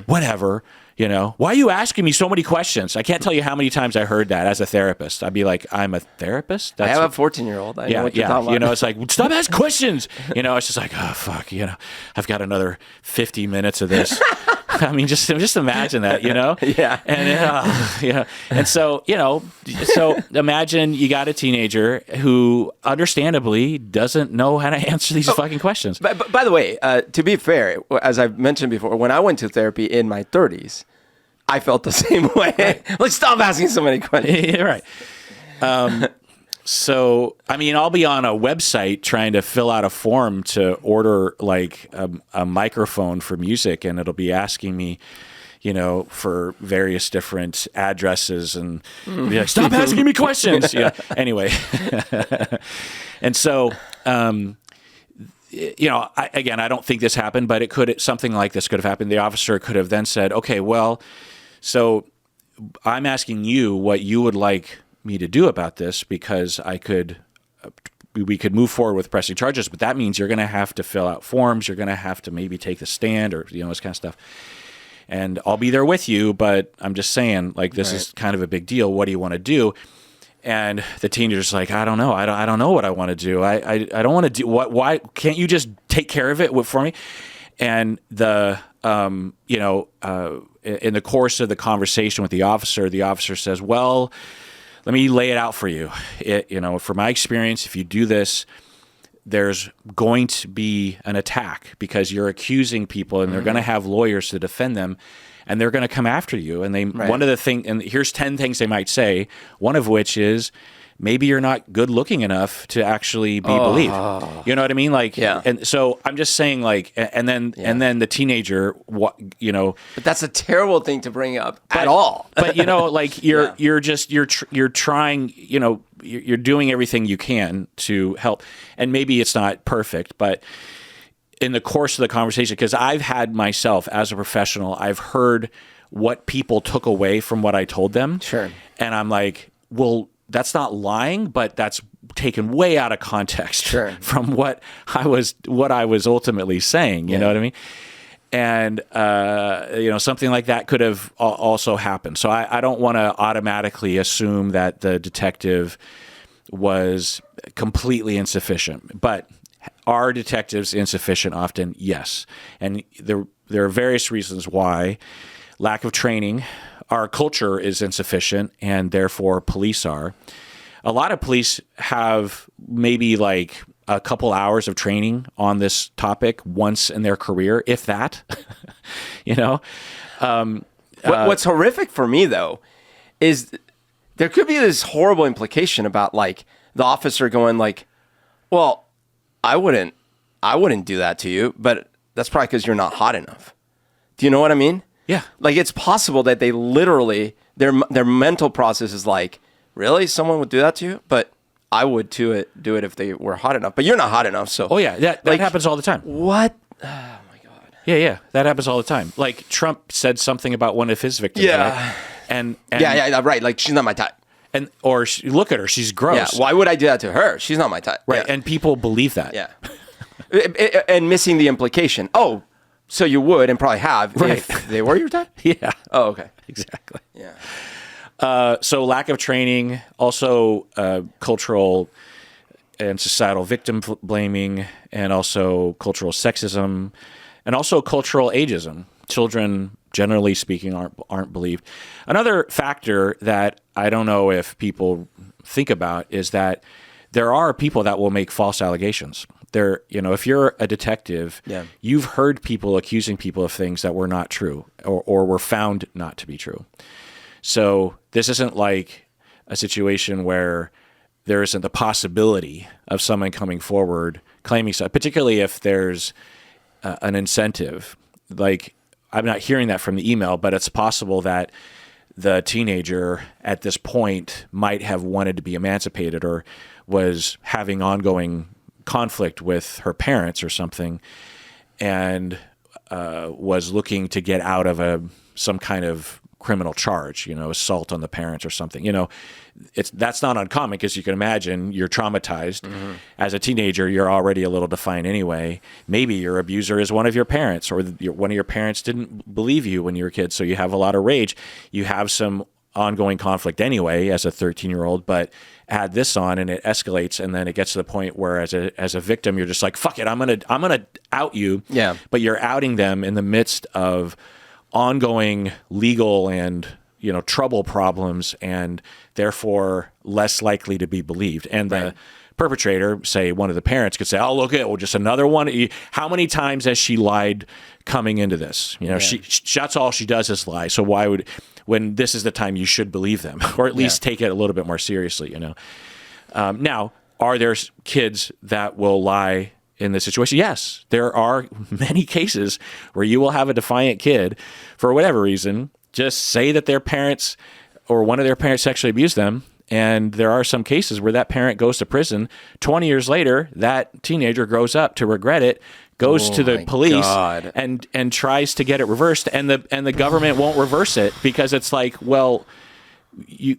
Whatever, Why are you asking me so many questions? I can't tell you how many times I heard that as a therapist. I'd be like, I'm a therapist? I have a 14-year-old. I know what you're talking about. It's like, stop asking questions. It's just like, oh, fuck, I've got another 50 minutes of this. I mean, just imagine that, Yeah. And, And so, so imagine you got a teenager who understandably doesn't know how to answer these fucking questions. But by the way, to be fair, as I've mentioned before, when I went to therapy in my 30s, I felt the same way. Right. Like, stop asking so many questions. Yeah, right. So, I mean, I'll be on a website trying to fill out a form to order like a microphone for music, and it'll be asking me, for various different addresses, and be like, stop asking me questions. Anyway. And so, I don't think this happened, but something like this could have happened. The officer could have then said, okay, well, so I'm asking you what you would like me to do about this, because we could move forward with pressing charges, but that means you're going to have to fill out forms. You're going to have to maybe take the stand, or, this kind of stuff. And I'll be there with you, but I'm just saying, like, this is kind of a big deal. What do you want to do? And the teenager's like, I don't know. I don't know what I want to do. I don't want to do what, why can't you just take care of it for me? And in the course of the conversation with the officer says, well, let me lay it out for you. From my experience, if you do this, there's going to be an attack because you're accusing people, and they're going to have lawyers to defend them, and they're going to come after you. And one of the things, and here's 10 things they might say, one of which is, maybe you're not good looking enough to actually be believed. You know what I mean? Like, and so I'm just saying, like, and then the teenager, But that's a terrible thing to bring up at all. But like you're trying, you're doing everything you can to help, and maybe it's not perfect, but in the course of the conversation, because I've had myself as a professional, I've heard what people took away from what I told them. Sure. And I'm like, well, that's not lying, but that's taken way out of context from what I was ultimately saying. You know what I mean? And something like that could have also happened. So I don't want to automatically assume that the detective was completely insufficient, but are detectives insufficient often? Yes. And there are various reasons why. Lack of training. Our culture is insufficient, and therefore police are. A lot of police have maybe like a couple hours of training on this topic once in their career, if that. What's horrific for me, though, is there could be this horrible implication about like the officer going like, well, I wouldn't do that to you, but that's probably because you're not hot enough. Do you know what I mean? Yeah. Like, it's possible that they literally, their mental process is like, really? Someone would do that to you? But I would do it if they were hot enough. But you're not hot enough, so. Oh, yeah. That happens all the time. What? Oh, my God. Yeah. That happens all the time. Like, Trump said something about one of his victims, right? And right. Like, she's not my type. Or look at her. She's gross. Yeah. Why would I do that to her? She's not my type. Right. Yeah. And people believe that. Yeah. And missing the implication. Oh, so you would and probably have if they were your type? Yeah. Oh, okay. Exactly. Yeah. So lack of training, also cultural and societal victim blaming, and also cultural sexism, and also cultural ageism. Children, generally speaking, aren't believed. Another factor that I don't know if people think about is that there are people that will make false allegations. If you're a detective, you've heard people accusing people of things that were not true or were found not to be true. So this isn't like a situation where there isn't the possibility of someone coming forward claiming so, particularly if there's an incentive. Like, I'm not hearing that from the email, but it's possible that the teenager at this point might have wanted to be emancipated or was having ongoing conflict with her parents or something, and was looking to get out of some kind of criminal charge, assault on the parents or something. That's not uncommon because you can imagine you're traumatized. As a teenager, you're already a little defiant anyway. Maybe your abuser is one of your parents, or one of your parents didn't believe you when you were a kid, so you have a lot of rage. You have some ongoing conflict anyway as a 13-year-old, but add this on and it escalates, and then it gets to the point where as a victim, you're just like, fuck it, I'm gonna out you. Yeah. But you're outing them in the midst of ongoing legal and trouble problems, and therefore less likely to be believed. And the perpetrator, say one of the parents, could say, "Oh, look at just another one. How many times has she lied coming into this? That's all she does is lie. So why would, when this is the time you should believe them, or at least take it a little bit more seriously, Now, are there kids that will lie in this situation? Yes, there are many cases where you will have a defiant kid, for whatever reason, just say that their parents or one of their parents sexually abused them. And there are some cases where that parent goes to prison. 20 years later, that teenager grows up to regret it, goes to the police and tries to get it reversed. And the government won't reverse it because it's like, well, we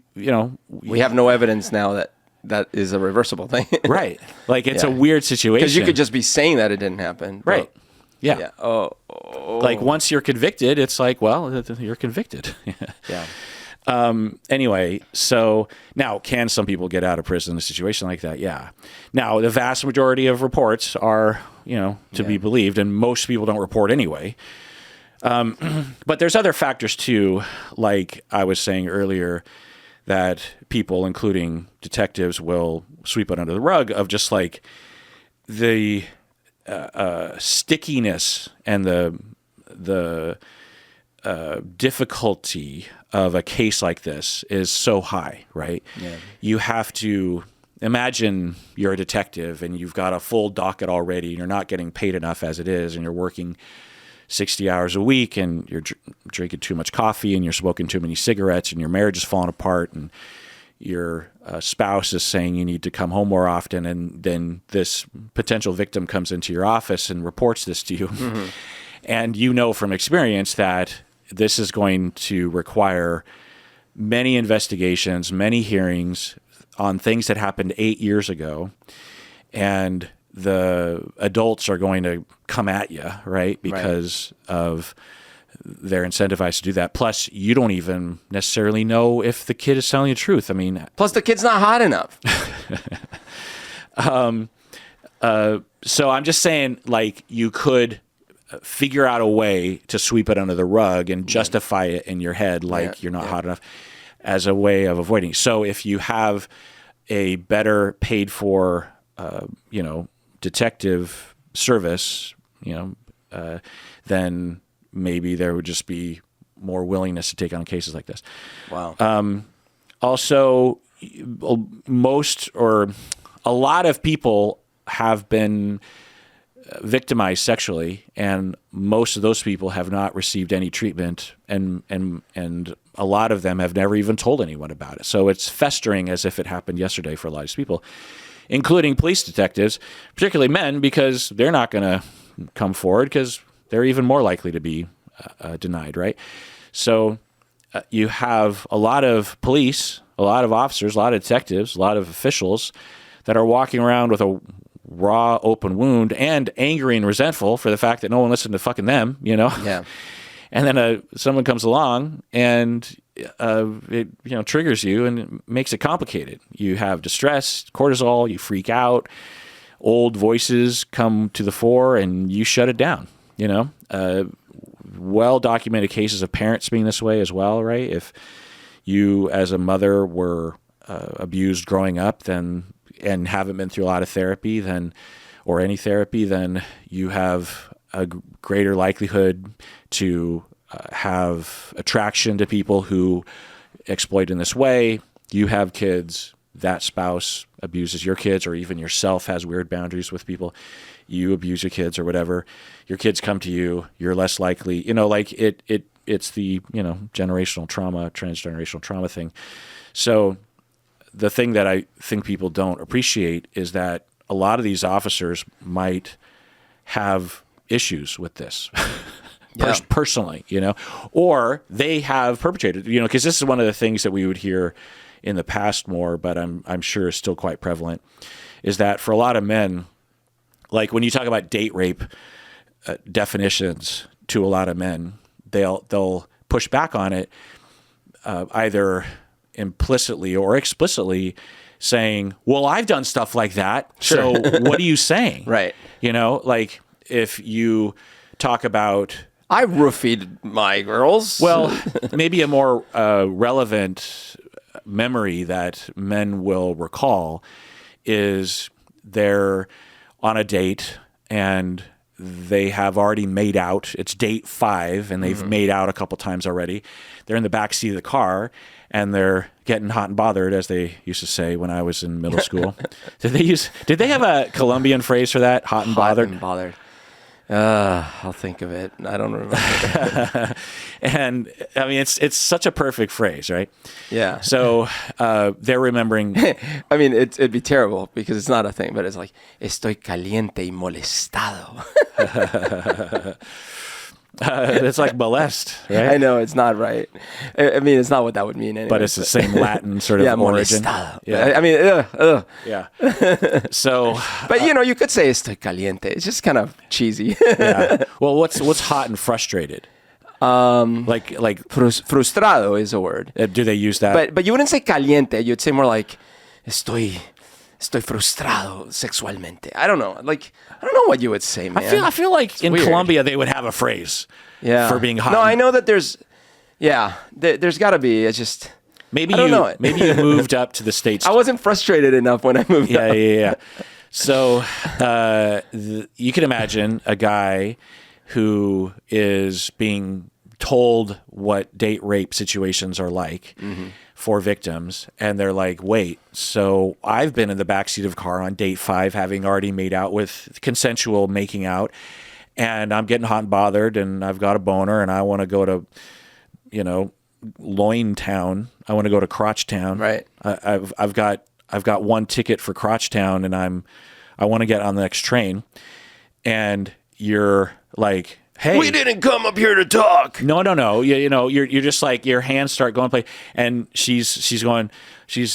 have no evidence now that is a reversible thing. Right. Like it's a weird situation. Because you could just be saying that it didn't happen. Right. Yeah. Yeah. Oh. Like once you're convicted, it's like, well, you're convicted. Yeah. Anyway, so now can some people get out of prison in a situation like that? Yeah. Now, the vast majority of reports are, to be believed, and most people don't report anyway. But there's other factors too, like I was saying earlier, that people, including detectives, will sweep it under the rug of just like the stickiness and the difficulty of a case like this is so high, right? Yeah. You have to imagine you're a detective and you've got a full docket already and you're not getting paid enough as it is, and you're working 60 hours a week, and you're drinking too much coffee, and you're smoking too many cigarettes, and your marriage is falling apart, and your spouse is saying you need to come home more often, and then this potential victim comes into your office and reports this to you. Mm-hmm. And from experience that this is going to require many investigations, many hearings on things that happened 8 years ago, and the adults are going to come at you, right? Because of they're incentivized to do that. Plus, you don't even necessarily know if the kid is telling the truth. I mean, plus the kid's not hot enough. So I'm just saying, like, you could figure out a way to sweep it under the rug and justify it in your head, like you're not hot enough, as a way of avoiding. So if you have a better paid for, detective service, then maybe there would just be more willingness to take on cases like this. Wow. Also, a lot of people have been victimized sexually, and most of those people have not received any treatment, and a lot of them have never even told anyone about it. So it's festering as if it happened yesterday for a lot of people, including police detectives, particularly men, because they're not going to come forward because they're even more likely to be denied, right? So you have a lot of police, a lot of officers, a lot of detectives, a lot of officials that are walking around with a raw, open wound and angry and resentful for the fact that no one listened to fucking them, Yeah. And then someone comes along and it triggers you and it makes it complicated. You have distress, cortisol, you freak out, old voices come to the fore, and you shut it down. Well-documented cases of parents being this way as well, right? If you, as a mother, were abused growing up, and haven't been through a lot of therapy, or any therapy, then you have a greater likelihood to have attraction to people who exploit in this way. You have kids, that spouse abuses your kids, or even yourself has weird boundaries with people. You abuse your kids or whatever. Your kids come to you. You're less likely, it's the, generational trauma, transgenerational trauma thing. So the thing that I think people don't appreciate is that a lot of these officers might have issues with this. personally, or they have perpetrated, because this is one of the things that we would hear in the past more, but I'm sure is still quite prevalent, is that for a lot of men, like when you talk about date rape definitions to a lot of men, they'll push back on it, either implicitly or explicitly, saying, well, I've done stuff like that. Sure. So what are you saying? Right. Like if you talk about, I roofied my girls. Well, maybe a more relevant memory that men will recall is they're on a date and they have already made out. It's date 5 and they've made out a couple times already. They're in the back seat of the car and they're getting hot and bothered, as they used to say when I was in middle school. Did they have a Colombian phrase for that? Hot and bothered? Hot and bothered. I'll think of it. I don't remember. And I mean, it's such a perfect phrase, right? Yeah. So they're remembering. I mean, it'd be terrible because it's not a thing, but it's like, estoy caliente y molestado. It's like molest, right? I know, it's not right. I mean, it's not what that would mean anyway. But it's the same Latin sort of origin. Molestado. Yeah, I mean, Yeah. So, but you could say estoy caliente. It's just kind of cheesy. Yeah. Well, what's hot and frustrated? Like Frustrado is a word. Do they use that? But you wouldn't say caliente. You'd say more like estoy frustrado sexualmente. I don't know. Like, I don't know what you would say, man. I feel like it's in weird. Colombia they would have a phrase for being hot. No, I know that there's got to be. It's just maybe I don't know it. Maybe you moved up to the States. I wasn't frustrated enough when I moved up. Yeah. So you can imagine a guy who is being told what date rape situations are like for victims, and they're like, wait, so I've been in the backseat of a car on date 5 having already made out with consensual making out, and I'm getting hot and bothered and I've got a boner and I want to go to Loin Town. I want to go to Crotch Town. Right. I've got one ticket for Crotch Town and I want to get on the next train, and you're like, hey, we didn't come up here to talk. No. You're just like, your hands start going play, and she's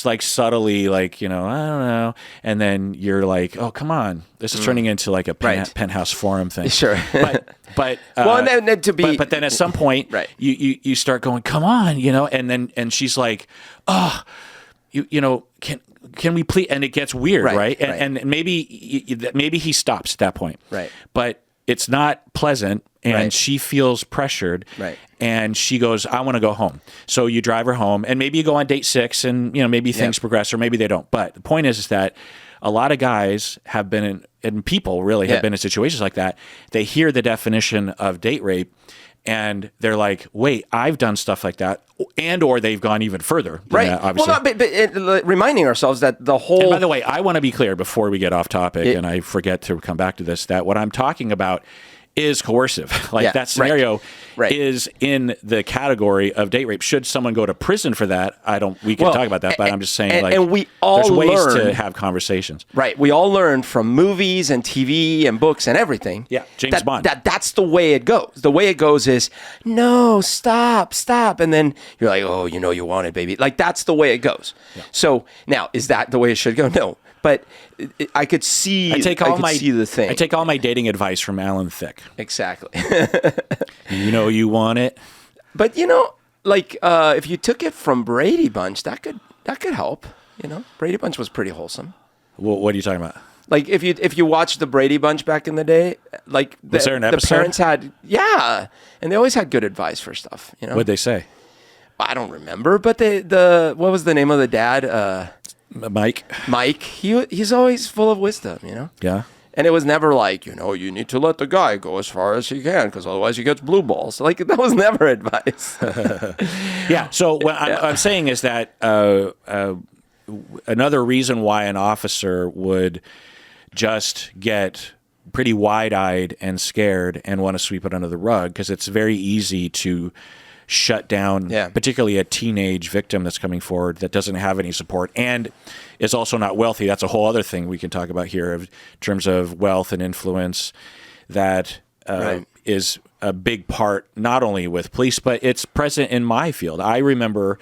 like subtly like, I don't know, and then you're like, oh, come on, this is turning into like a penthouse forum thing. Sure, but well, and then to be, but then at some point, right, you start going, come on, and she's like, oh, can we please? And it gets weird, right? And maybe he stops at that point, right? But it's not pleasant, and she feels pressured, right? And she goes, I want to go home. So you drive her home, and maybe you go on date 6, and maybe things progress, or maybe they don't. But the point is that a lot of guys have been in, and people really have been in situations like that. They hear the definition of date rape, and they're like, wait, I've done stuff like that, or they've gone even further than that, obviously. Well, but reminding ourselves that the whole... And by the way, I want to be clear before we get off topic, and I forget to come back to this, that what I'm talking about is coercive. Like that scenario is in the category of date rape. Should someone go to prison for that? We can talk about that, but I'm just saying, and we all there's ways learn, to have conversations. Right. We all learn from movies and TV and books and everything. Yeah. James Bond. That's the way it goes. The way it goes is, no, stop. And then you're like, oh, you want it, baby. Like, that's the way it goes. Yeah. So now, is that the way it should go? No. But I could see. I take all my dating advice from Alan Thicke. Exactly. You want it. But if you took it from Brady Bunch, that could help. Brady Bunch was pretty wholesome. Well, what are you talking about? Like if you watched the Brady Bunch back in the day, like was there an episode? The parents had and they always had good advice for stuff. What'd they say? I don't remember, but what was the name of the dad? Mike. He's always full of wisdom, Yeah. And it was never like, you need to let the guy go as far as he can because otherwise he gets blue balls. Like, that was never advice. Yeah. So what I'm saying is that another reason why an officer would just get pretty wide-eyed and scared and want to sweep it under the rug, because it's very easy to shut down, particularly a teenage victim that's coming forward that doesn't have any support and is also not wealthy. That's a whole other thing we can talk about here in terms of wealth and influence that is a big part, not only with police, but it's present in my field. I remember,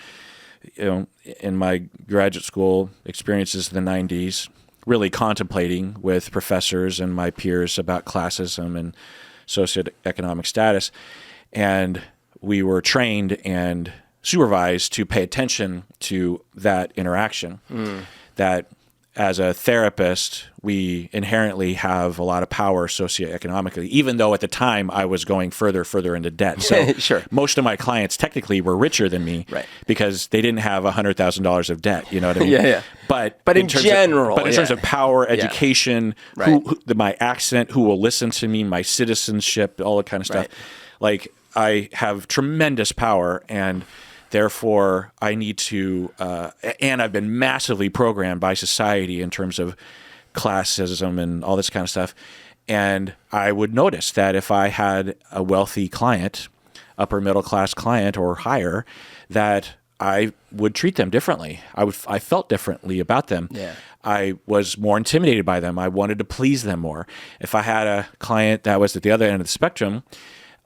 in my graduate school experiences in the 90s, really contemplating with professors and my peers about classism and socioeconomic status. And we were trained and supervised to pay attention to that interaction. That as a therapist, we inherently have a lot of power socioeconomically, even though at the time I was going further into debt. So Sure. most of my clients technically were richer than me, Right. because they didn't have $100,000 of debt. You know what I mean? Yeah. But in general, in terms of power, education, Right. my accent, who will listen to me, my citizenship, all that kind of stuff. Right. Like, I have tremendous power, and therefore I need to, and I've been massively programmed by society in terms of classism and all this kind of stuff. And I would notice that if I had a wealthy client, upper middle class client or higher, that I would treat them differently. I felt differently about them. Yeah. I was more intimidated by them. I wanted to please them more. If I had a client that was at the other end of the spectrum,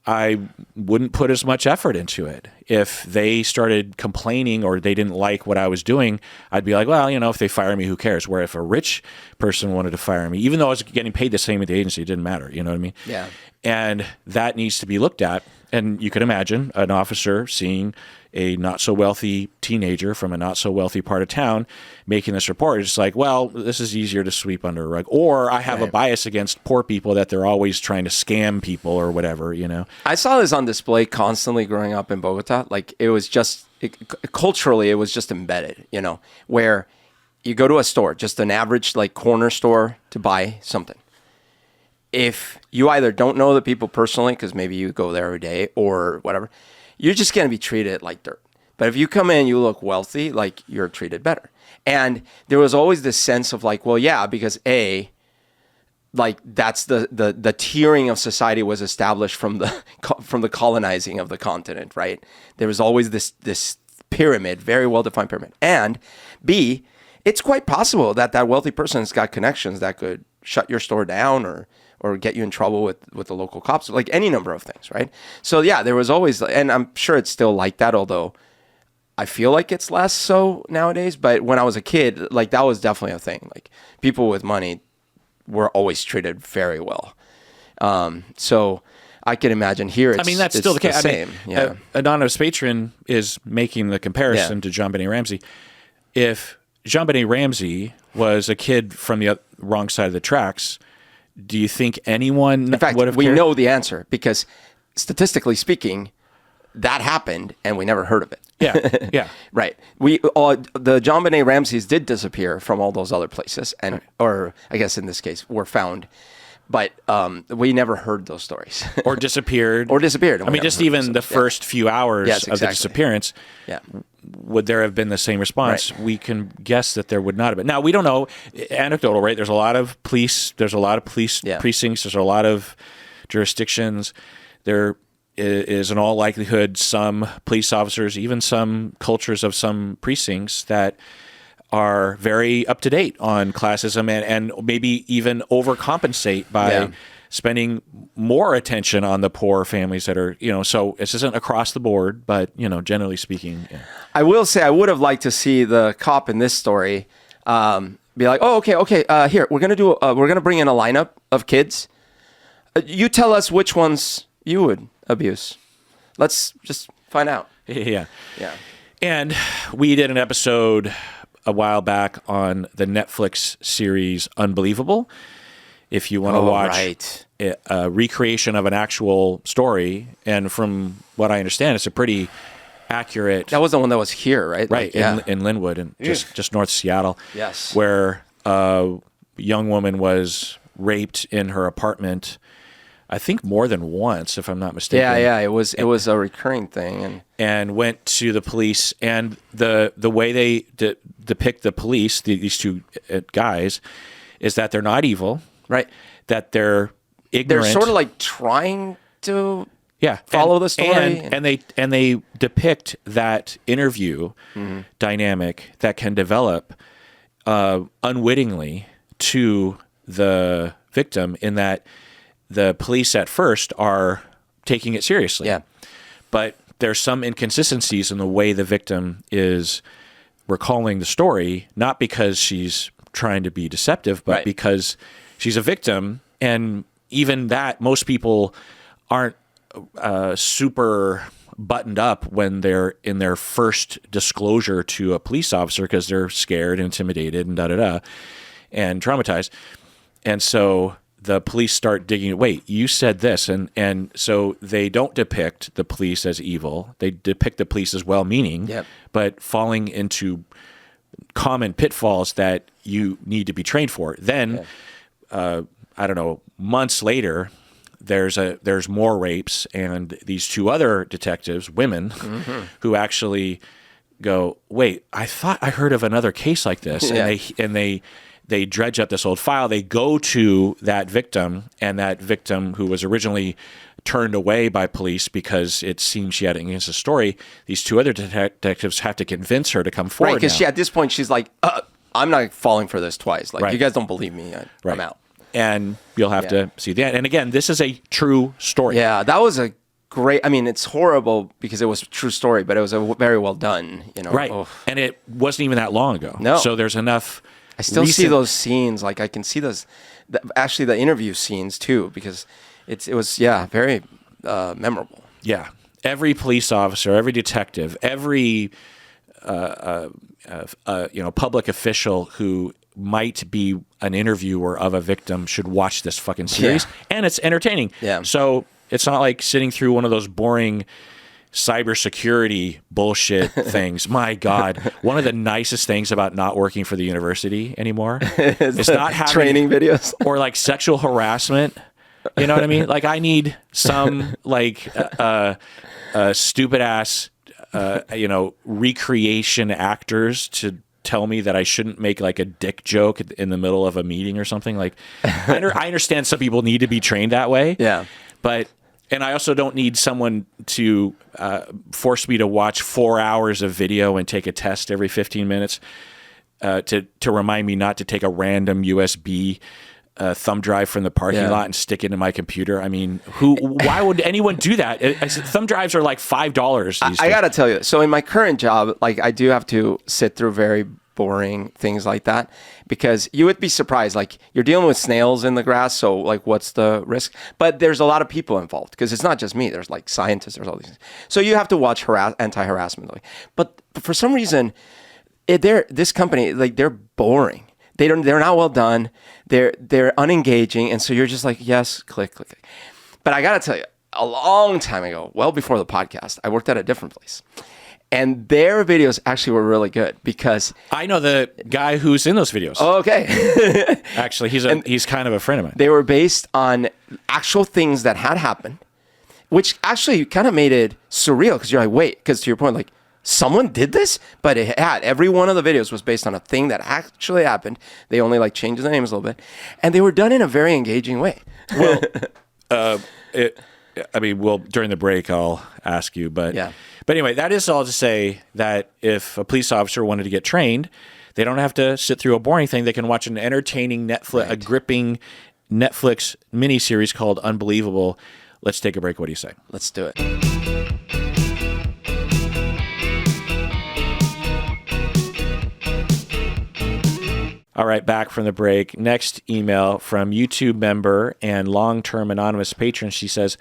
I wouldn't put as much effort into it. If they started complaining or they didn't like what I was doing, I'd be like, well, if they fire me, who cares? Where if a rich person wanted to fire me, even though I was getting paid the same at the agency, it didn't matter. You know what I mean? Yeah. And that needs to be looked at. And you could imagine an officer seeing a not so wealthy teenager from a not so wealthy part of town making this report. It's like, well, this is easier to sweep under a rug. Or I have a bias against poor people, that they're always trying to scam people or whatever, I saw this on display constantly growing up in Bogota. Like, it was just, culturally, it was just embedded, where you go to a store, just an average like corner store, to buy something. If you either don't know the people personally, because maybe you go there every day or whatever, you're just going to be treated like dirt. But if you come in, you look wealthy, like, you're treated better. And there was always this sense of like, well, yeah, because like, that's the tiering of society was established from the colonizing of the continent, right? There was always this pyramid, very well-defined pyramid. And B, it's quite possible that wealthy person's got connections that could shut your store down or get you in trouble with the local cops, like any number of things, right? So yeah, there was always, and I'm sure it's still like that, although I feel like it's less so nowadays. But when I was a kid, like, that was definitely a thing. Like, people with money were always treated very well. So I can imagine here that's still the case. Same. Anonymous Patron is making the comparison to JonBenet Ramsey. If JonBenet Ramsey was a kid from the wrong side of the tracks, do you think anyone in fact, would have we cared? know the answer, because statistically speaking, that happened and we never heard of it. Yeah. Right. The JonBenet Ramseys did disappear from all those other places, and or I guess in this case were found, but we never heard those stories. Or disappeared. I mean, just even the first few hours of the disappearance. Yeah. Would there have been the same response? Right. We can guess that there would not have been. Now, we don't know. Anecdotal, right? There's a lot of police. There's a lot of police precincts. There's a lot of jurisdictions. There is in all likelihood some police officers, even some cultures of some precincts, that are very up to date on classism and maybe even overcompensate by spending more attention on the poor families that are, so this isn't across the board, but, generally speaking. Yeah. I will say I would have liked to see the cop in this story be like, oh, okay, here, we're going to bring in a lineup of kids. You tell us which ones you would abuse. Let's just find out. Yeah. And we did an episode a while back on the Netflix series Unbelievable. If you want to watch a recreation of an actual story, and from what I understand, it's a pretty accurate. That was the one that was here, right? Right, in Linwood, and just north of Seattle. Yes. Where a young woman was raped in her apartment, I think more than once, if I'm not mistaken. Yeah. It was a recurring thing, and went to the police. And the way they depict the police, these two guys, is that they're not evil. Right. That they're ignorant. They're sort of like trying to follow the story. And they depict that interview dynamic that can develop unwittingly to the victim, in that the police at first are taking it seriously. Yeah. But there's some inconsistencies in the way the victim is recalling the story, not because she's trying to be deceptive, but because she's a victim. And even that, most people aren't super buttoned up when they're in their first disclosure to a police officer because they're scared, intimidated, and and traumatized. And so the police start digging, wait, you said this. And so they don't depict the police as evil. They depict the police as well-meaning, but falling into common pitfalls that you need to be trained for. Then, I don't know, months later, there's more rapes, and these two other detectives, women, who actually go, wait, I thought I heard of another case like this. And they dredge up this old file. They go to that victim, and that victim who was originally turned away by police because it seems she had it against the story, these two other detectives have to convince her to come forward. Right, because at this point, she's like, I'm not falling for this twice. Like, you guys don't believe me. I'm out. And you'll have to see that. And again, this is a true story. Yeah, that was a great, I mean, it's horrible because it was a true story, but it was very well done. Right. And it wasn't even that long ago. No. So there's enough. I still see those scenes. Like, I can see those, actually the interview scenes too, because it was very memorable. Yeah. Every police officer, every detective, every public official who might be an interviewer of a victim should watch this fucking series. And it's entertaining. Yeah. So it's not like sitting through one of those boring cybersecurity bullshit things. My God, one of the nicest things about not working for the university anymore is not having training videos or like sexual harassment. You know what I mean? Like, I need some like stupid ass recreation actors to tell me that I shouldn't make like a dick joke in the middle of a meeting or something. Like, I understand some people need to be trained that way. Yeah. And I also don't need someone to force me to watch 4 hours of video and take a test every 15 minutes to remind me not to take a random USB thumb drive from the parking lot and stick it in my computer. I mean, why would anyone do that? Thumb drives are like $5 these days. I got to tell you, so in my current job, like, I do have to sit through very boring things like that, because you would be surprised. Like, you're dealing with snails in the grass, so like, what's the risk? But there's a lot of people involved, because it's not just me. There's like scientists, there's all these things. So you have to watch anti-harassment. But for some reason, this company, like, they're boring. They're not well done. They're unengaging, and so you're just like, yes, click. But I gotta tell you, a long time ago, well before the podcast, I worked at a different place. And their videos actually were really good, because I know the guy who's in those videos. Oh, okay. Actually, he's kind of a friend of mine. They were based on actual things that had happened, which actually kind of made it surreal, because you're like, wait, because to your point, like, someone did this? But it had, every one of the videos was based on a thing that actually happened. They only like changed the names a little bit, and they were done in a very engaging way. Well, during the break, I'll ask you, but anyway, that is all to say that if a police officer wanted to get trained, they don't have to sit through a boring thing. They can watch an entertaining a gripping Netflix miniseries called Unbelievable. Let's take a break. What do you say? Let's do it. All right, back from the break. Next email from YouTube member and long-term anonymous patron. She says,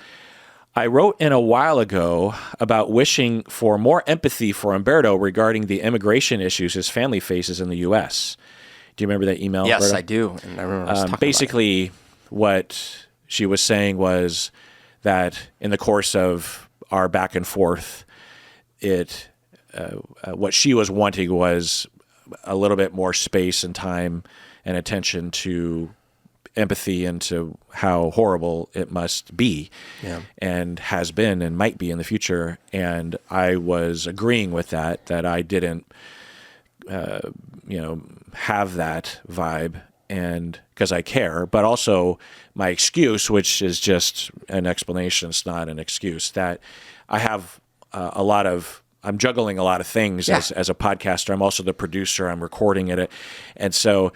I wrote in a while ago about wishing for more empathy for Humberto regarding the immigration issues his family faces in the U.S. Do you remember that email? Yes, Humberto? I do. And I remember us talking basically, what she was saying was that in the course of our back and forth, what she was wanting was a little bit more space and time and attention to empathy and to how horrible it must be and has been and might be in the future. And I was agreeing with that I didn't, have that vibe, and because I care, but also my excuse, which is just an explanation. It's not an excuse, that I have I'm juggling a lot of things as a podcaster. I'm also the producer. I'm recording it. And so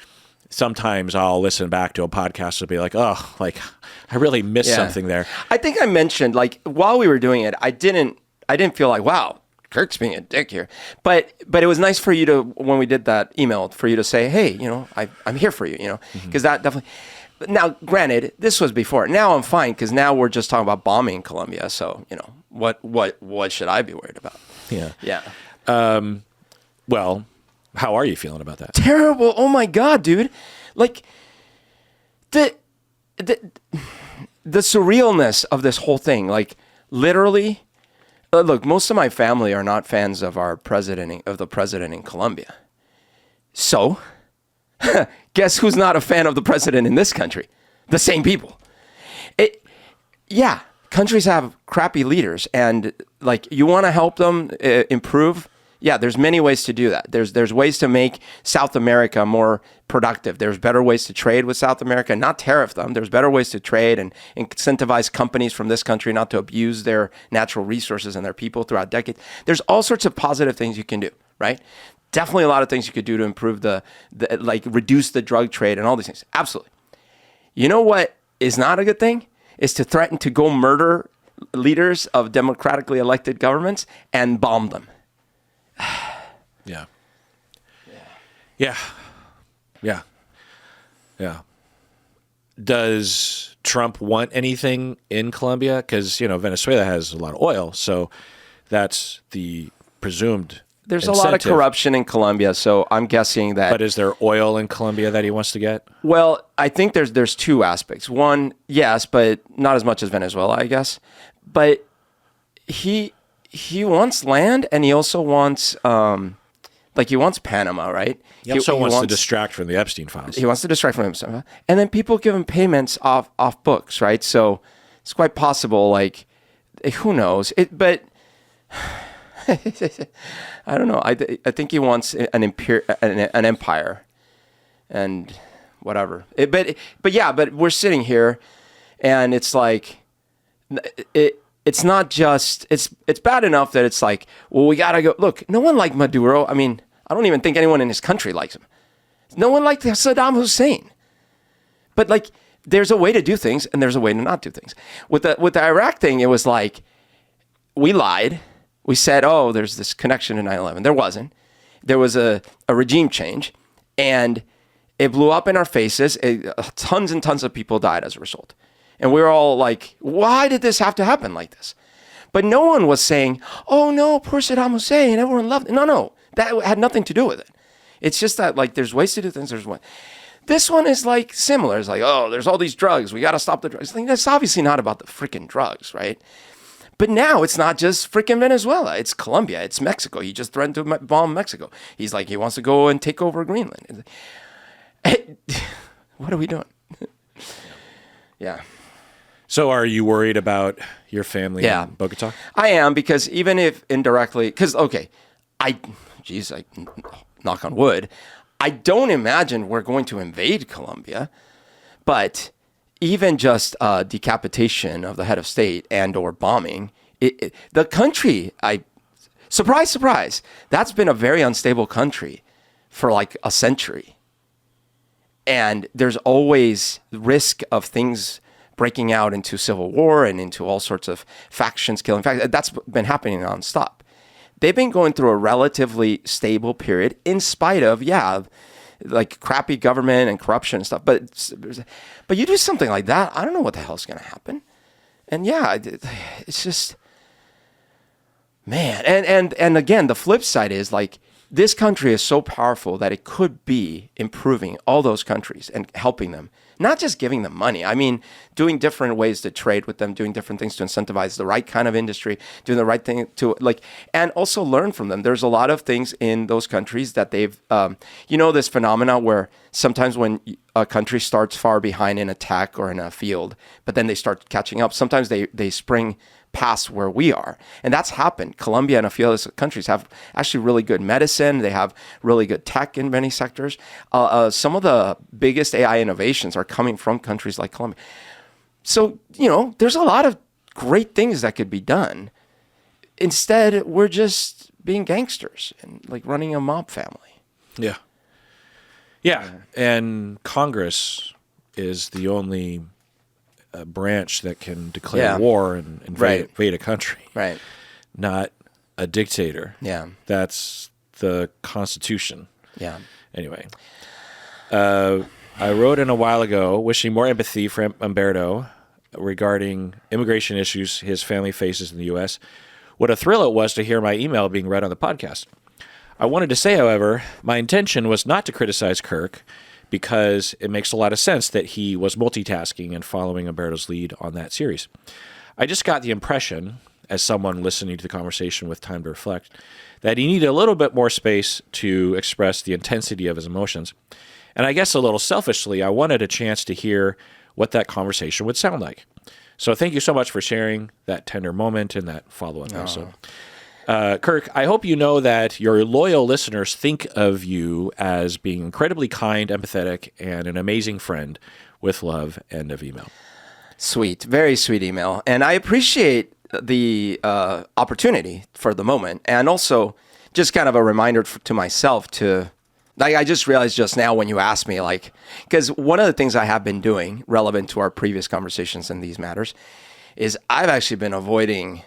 sometimes I'll listen back to a podcast and be like, oh, like I really missed something there. I think I mentioned, like, while we were doing it, I didn't feel like, wow, Kirk's being a dick here. But it was nice for you to, when we did that email, for you to say, hey, I'm here for you, because that definitely. Now, granted, this was before. Now I'm fine, because now we're just talking about bombing Colombia. So, what should I be worried about? Yeah. Yeah. Well, how are you feeling about that? Terrible. Oh my God, dude. Like, the surrealness of this whole thing, like, literally, look, most of my family are not fans of the president in Colombia. So, guess who's not a fan of the president in this country? The same people. Countries have crappy leaders, and like, you want to help them improve. Yeah, there's many ways to do that. There's ways to make South America more productive. There's better ways to trade with South America, not tariff them. There's better ways to trade and incentivize companies from this country not to abuse their natural resources and their people throughout decades. There's all sorts of positive things you can do, right? Definitely a lot of things you could do to improve reduce the drug trade and all these things. Absolutely. You know what is not a good thing? Is to threaten to go murder leaders of democratically elected governments and bomb them. Yeah. Does Trump want anything in Colombia? Because, Venezuela has a lot of oil, so that's the presumed There's incentive. a lot of corruption in Colombia, so I'm guessing that... But is there oil in Colombia that he wants to get? Well, I think there's two aspects. One, yes, but not as much as Venezuela, I guess. But he wants land, and he also wants... he wants Panama, right? He also wants to distract from the Epstein files. He wants to distract from himself. And then people give him payments off books, right? So it's quite possible, like, who knows? But I don't know. I think he wants an empire and whatever. But we're sitting here, and it's like, it's not just, it's bad enough that it's like, well, we got to go. Look, no one liked Maduro. I mean, I don't even think anyone in his country likes him. No one liked Saddam Hussein. But like, there's a way to do things, and there's a way to not do things. With the Iraq thing, it was like, we lied. We said, oh, there's this connection to 9/11. There wasn't. There was a regime change, and it blew up in our faces. Tons and tons of people died as a result. And we were all like, why did this have to happen like this? But no one was saying, oh no, poor Saddam Hussein, everyone loved it. No, that had nothing to do with it. It's just that, like, there's ways to do things. There's one. This one is like similar. It's like, oh, there's all these drugs. We got to stop the drugs. Like, that's obviously not about the freaking drugs, right? But now it's not just freaking Venezuela. It's Colombia. It's Mexico. He just threatened to bomb Mexico. He's like, he wants to go and take over Greenland. What are we doing? Yeah. So are you worried about your family in Bogota? I am, because even if indirectly, because, okay, knock on wood, I don't imagine we're going to invade Colombia, but even just decapitation of the head of state and or bombing, the country, surprise, surprise, that's been a very unstable country for like a century. And there's always risk of things breaking out into civil war and into all sorts of factions killing. In fact, that's been happening nonstop. They've been going through a relatively stable period in spite of, like crappy government and corruption and stuff. But you do something like that, I don't know what the hell's going to happen. And it's just, man. And again, the flip side is like, this country is so powerful that it could be improving all those countries and helping them, not just giving them money. I mean, doing different ways to trade with them, doing different things to incentivize the right kind of industry, doing the right thing to and also learn from them. There's a lot of things in those countries that they've, this phenomena where sometimes when a country starts far behind in attack or in a field, but then they start catching up, sometimes they spring past where we are. And that's happened. Colombia and a few other countries have actually really good medicine. They have really good tech in many sectors. Some of the biggest AI innovations are coming from countries like Colombia. So, there's a lot of great things that could be done. Instead, we're just being gangsters and like running a mob family. Yeah. Yeah, and Congress is the only branch that can declare war and invade a country. Right. Not a dictator. Yeah. That's the Constitution. Yeah. Anyway, I wrote in a while ago wishing more empathy for Humberto regarding immigration issues his family faces in the U.S. What a thrill it was to hear my email being read on the podcast. I wanted to say, however, my intention was not to criticize Kirk because it makes a lot of sense that he was multitasking and following Humberto's lead on that series. I just got the impression, as someone listening to the conversation with time to reflect, that he needed a little bit more space to express the intensity of his emotions. And I guess a little selfishly, I wanted a chance to hear what that conversation would sound like. So thank you so much for sharing that tender moment in that follow-up episode. Kirk, I hope you know that your loyal listeners think of you as being incredibly kind, empathetic, and an amazing friend. With love, end of email. Sweet. Very sweet email. And I appreciate the opportunity for the moment. And also just kind of a reminder to myself to, like, I just realized just now when you asked me, like, because one of the things I have been doing relevant to our previous conversations in these matters is I've actually been avoiding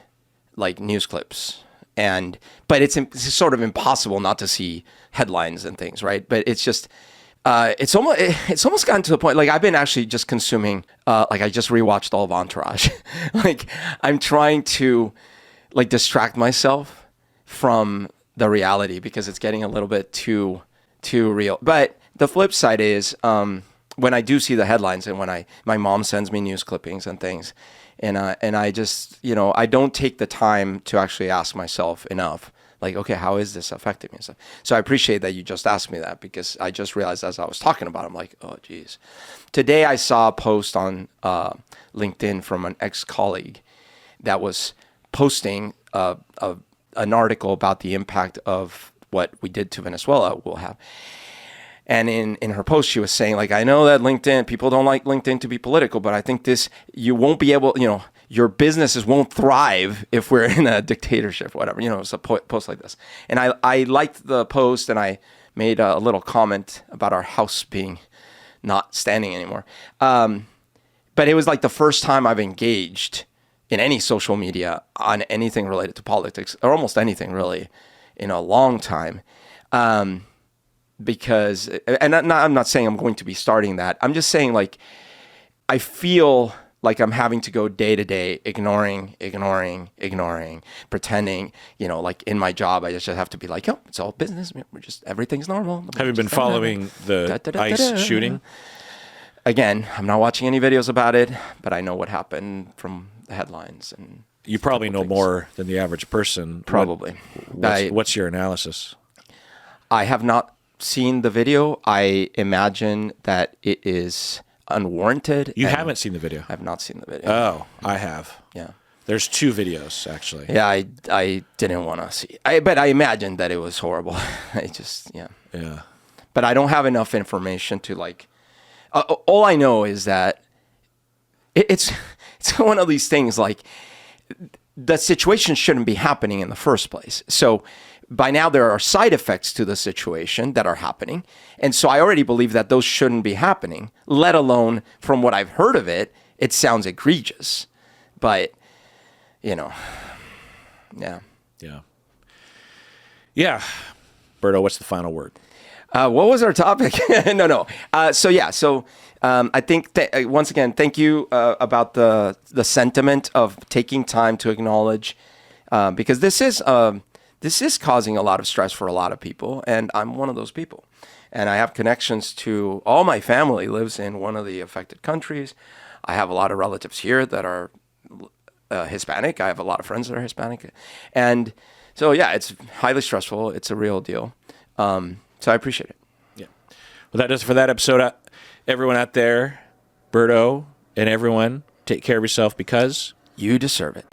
like news clips. But it's sort of impossible not to see headlines and things, right? But it's just, it's almost gotten to the point, like I've been actually just consuming, like I just rewatched all of Entourage. Like I'm trying to like distract myself from the reality because it's getting a little bit too real. But the flip side is, when I do see the headlines and when my mom sends me news clippings and things, and I just, I don't take the time to actually ask myself enough, like, okay, how is this affecting me? So I appreciate that you just asked me that because I just realized as I was talking about it, I'm like, oh, geez. Today I saw a post on LinkedIn from an ex-colleague that was posting an article about the impact of what we did to Venezuela will have. And in her post, she was saying, like, I know that LinkedIn, people don't like LinkedIn to be political, but I think you won't be able, your businesses won't thrive if we're in a dictatorship, whatever, it's a post like this. And I liked the post and I made a little comment about our house being not standing anymore. But it was like the first time I've engaged in any social media on anything related to politics or almost anything really in a long time. Because, and I'm not saying I'm going to be starting that. I'm just saying, like, I feel like I'm having to go day to day, ignoring, pretending, like in my job, I just have to be like, oh, it's all business. Everything's normal. Have you been following the ICE shooting? Again, I'm not watching any videos about it, but I know what happened from the headlines. And you probably know more than the average person. Probably. What's your analysis? I have not seen the video. I imagine that it is unwarranted. You haven't seen the video? I have not seen the video. Oh, I have. Yeah. There's 2 videos, actually. Yeah, I didn't want to see. But I imagined that it was horrible. Yeah. But I don't have enough information to, like... all I know is that it's one of these things, like, the situation shouldn't be happening in the first place. So... by now, there are side effects to the situation that are happening. And so I already believe that those shouldn't be happening, let alone from what I've heard of it, it sounds egregious. But, yeah. Yeah. Berto, what's the final word? What was our topic? No. So I think, once again, thank you about the sentiment of taking time to acknowledge, because this is causing a lot of stress for a lot of people, and I'm one of those people. And I have connections to all my family lives in one of the affected countries. I have a lot of relatives here that are Hispanic. I have a lot of friends that are Hispanic. And so, yeah, it's highly stressful. It's a real deal. So I appreciate it. Yeah. Well, that does it for that episode. Everyone out there, Berto and everyone, take care of yourself because you deserve it.